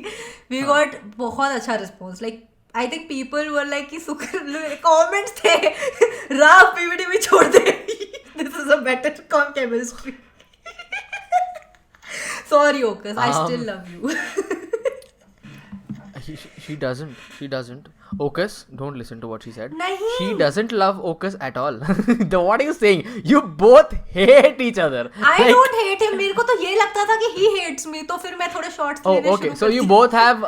we got बहुत अच्छा response. Like I think people were like कि comments थे, Rao PVD में छोड़ दे. This is a better chemistry. Sorry, Okas, I still love you. She doesn't. Ocus, don't listen to what she said. नहीं. She doesn't love Ocus at all. What are you saying? You both hate each other. I don't hate him. मेरे को तो ये लगता था कि he hates me, तो फिर मैं थोड़े शॉर्ट्स Oh, लेने okay. शुरू So कर you the. both have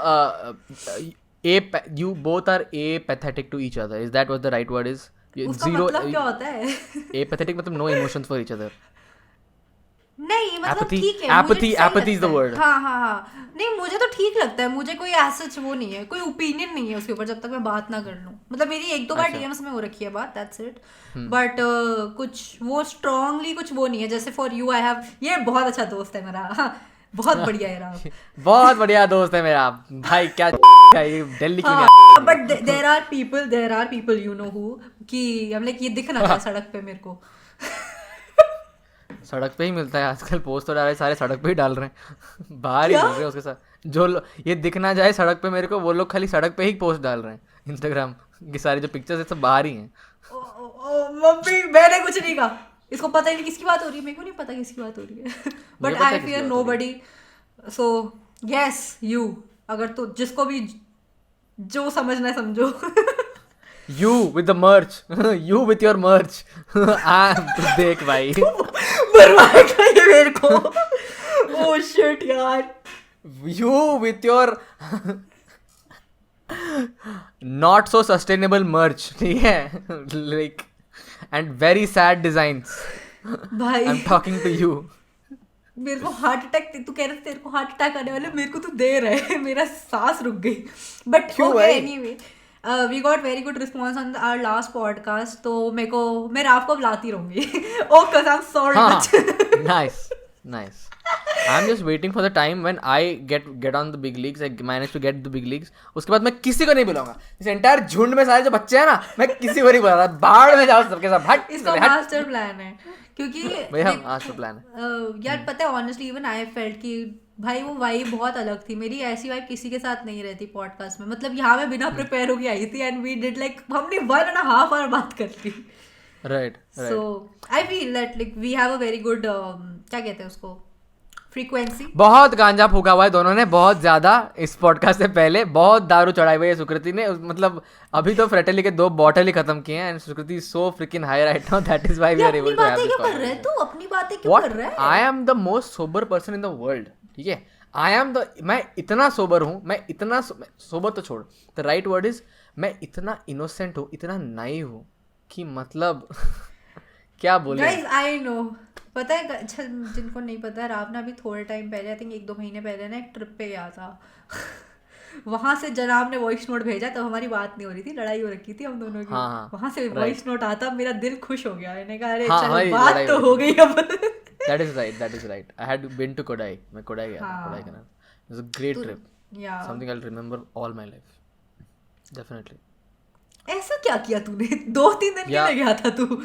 you both are apathetic to each other. Is that what the right word is? उसका मतलब क्या होता है? Apathetic मतलब no emotions for each other. नहीं मतलब Apathy- ठीक है. apathy- मुझे सही apathy is लगता the है. word. हाँ. नहीं मुझे तो ठीक लगता है. मुझे कोई ऐसा वो नहीं है, कोई ओपिनियन नहीं है उसके ऊपर जब तक मैं बात ना कर लूँ. मतलब मेरी एक दो बार अच्छा. डीएम्स में हो रखी है बात, दैट्स इट. बट कुछ वो स्ट्रांगली कुछ वो नहीं है. जैसे फॉर यू आई हैव, ये बहुत अच्छा दोस्त है मेरा. हाँ, बहुत बढ़िया है राव. बहुत बढ़िया दोस्त है मेरा भाई. क्या ये दिल्ली क्यों नहीं but there are people you know who कि हम लाइक ये दिख ना जाए सड़क पे मेरे को. सड़क पे ही मिलता है आजकल. पोस्ट तो डाल रहे सारे सड़क पे ही डाल रहे हैं. बाहर ही मिल रहे हैं उसके साथ. जो ये दिख ना जाए सड़क पे मेरे को, वो लोग खाली सड़क पे ही पोस्ट डाल रहे हैं. इंस्टाग्राम की सारी जो पिक्चर्स है सब बाहर ही हैं. मम्मी मैंने कुछ नहीं कहा. इसको पता ही नहीं किसकी बात हो रही है. मेरे को नहीं पता किसकी बात हो रही है. बट पता है आई किसकी फियर बात हो नोबडी. सो यस यू, अगर तो जिसको भी जो समझना है समझो. You with the merch. You with your merch. देख भाई. बर्बाद ये मेरे को. ओह शिट यार. You with your not so sustainable merch. ठीक है. Like and very sad designs. भाई I'm talking to you. मेरे को हार्ट अटैक, तू कह रहा था तेरे को हार्ट अटैक आने वाले, मेरे को तो दे रहे है. मेरा सांस रुक गई. बट क्यों ओके भाई? Anyway we got very good response on our last podcast. तो मेरे को, मैं आपको बुलाती रहूंगी. Okay I am sorry. Nice. I'm just waiting for the time when I get on the big leagues. I manage to get the big leagues. उसके बाद मैं किसी को नहीं बुलाऊंगा. इस एंटायर झुंड में सारे जो बच्चे हैं ना, मैं किसी को नहीं बुला रहा. बाहर में जाओ सबके साथ. हट. इसका मास्टर प्लान है क्योंकि भैया मास्टर प्लान है. यार पता है ऑनेस्टली इवन आई फेल्ट कि भाई वो वाइब बहुत अलग थी. मेरी ऐसी वाइब किसी के साथ नहीं रहती पॉडकास्ट में. मतलब यहाँ मैं बिना प्रिपेयर होके आई थी एंड वी डिड लाइक, हमने 1.5 hour बात कर ली. Right. So I feel that like we have a very good, क्या कहते हैं उसको, फ्रीक्वेंसी. बहुत गांजा फूका हुआ है दोनों ने, बहुत ज्यादा. इस पॉडकास्ट से पहले बहुत दारू चढ़ाई हुई है सुकृति ने. मतलब अभी तो फ्रेटेली के 2 बॉटल ही खत्म किए हैं and Sukriti so freaking high right now. That is why we are able to have this कर रहा है तू, अपनी बातें क्यों व्हाट. कर रहा है? I am the most sober person in the world. ठीक है. आई एम द, मैं इतना सोबर हूँ. मैं इतना सोबर तो छोड़, द राइट वर्ड इज मैं इतना इनोसेंट हूँ, इतना नाइव हूँ कि मतलब क्या बोले. Guys I know. पता है अच्छा, जिनको नहीं पता, रावना अभी थोड़े टाइम पहले, आई थिंक 1-2 महीने पहले ना एक ट्रिप पे गया था. वहां से जनाब ने वॉइस नोट भेजा. तब हमारी बात नहीं हो रही थी, लड़ाई हो रखी थी हम दोनों की. हाँ, वहां से वॉइस नोट आता, मेरा दिल खुश हो गया. मैंने कहा अरे हाँ, चल हमारी बात लड़ाई तो हो हो गई अब. That is right. I had been to Kodai. मैं कोडाई गया था. हाँ. Kodai canal. It was a great trip. या Something I'll remember all my life. Definitely. ऐसा क्या किया तूने? 2-3 दिन के Yeah. लिए गया था तू?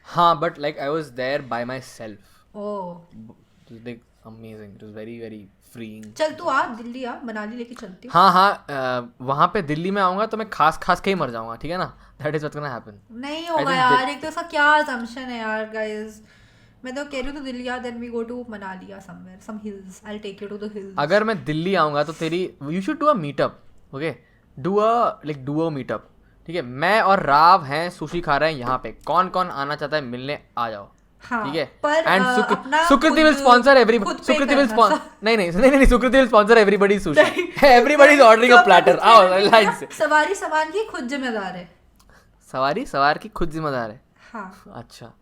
हाँ, but like I was there by myself. Oh It was like amazing. It was very very freeing. चल तू आ दिल्ली, आ मनाली लेके चलती हूँ. हाँ, वहाँ पे दिल्ली में आऊँगा तो मैं खास के ही मर जाऊँगा. ठीक है ना. That is what's gonna happen. नहीं होगा think यार. एक तो इसका क्या assumption है यार गाइस. मैं तो कह रही हूँ तो दिल्ली आ, then we go to Manali या somewhere, some hills. I will take you to the hills. अगर मैं दिल्ली आऊँगा तो तेरी, you should do a meetup. Okay, do a meetup. ठीक है. मैं और राव हैं, सुशी खा रहे हैं यहाँ पे. कौन कौन आना चाहता है मिलने, आ जाओ. हाँ, ठीक है. पर एंड अपना सुकृति विल स्पॉन्सर एवरीबडी. खुद pay सुकृति विल करना. स्पॉन्सर नहीं Sukriti will sponsor everybody sushi. Everybody is ordering a platter. आओ लाइन से. सवारी सामान की खुद जिम्मेदार है. सवार की खुद जिम्मेदार है. हाँ. अच्छा.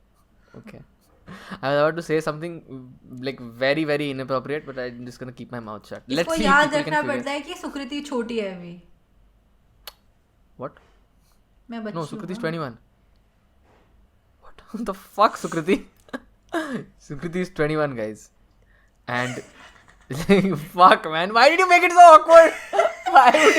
Okay. I was about to say something like very very inappropriate, but I'm just gonna keep my mouth shut. Let's इसको see if याद people can रखना figure. पड़ता है कि सुकृति छोटी है अभी. What? मैं बच्ची No, हूँ Sukriti is ना. 21. What the fuck, Sukriti? Sukriti is 21, guys. And fuck, man. Why did you make it so awkward? Why would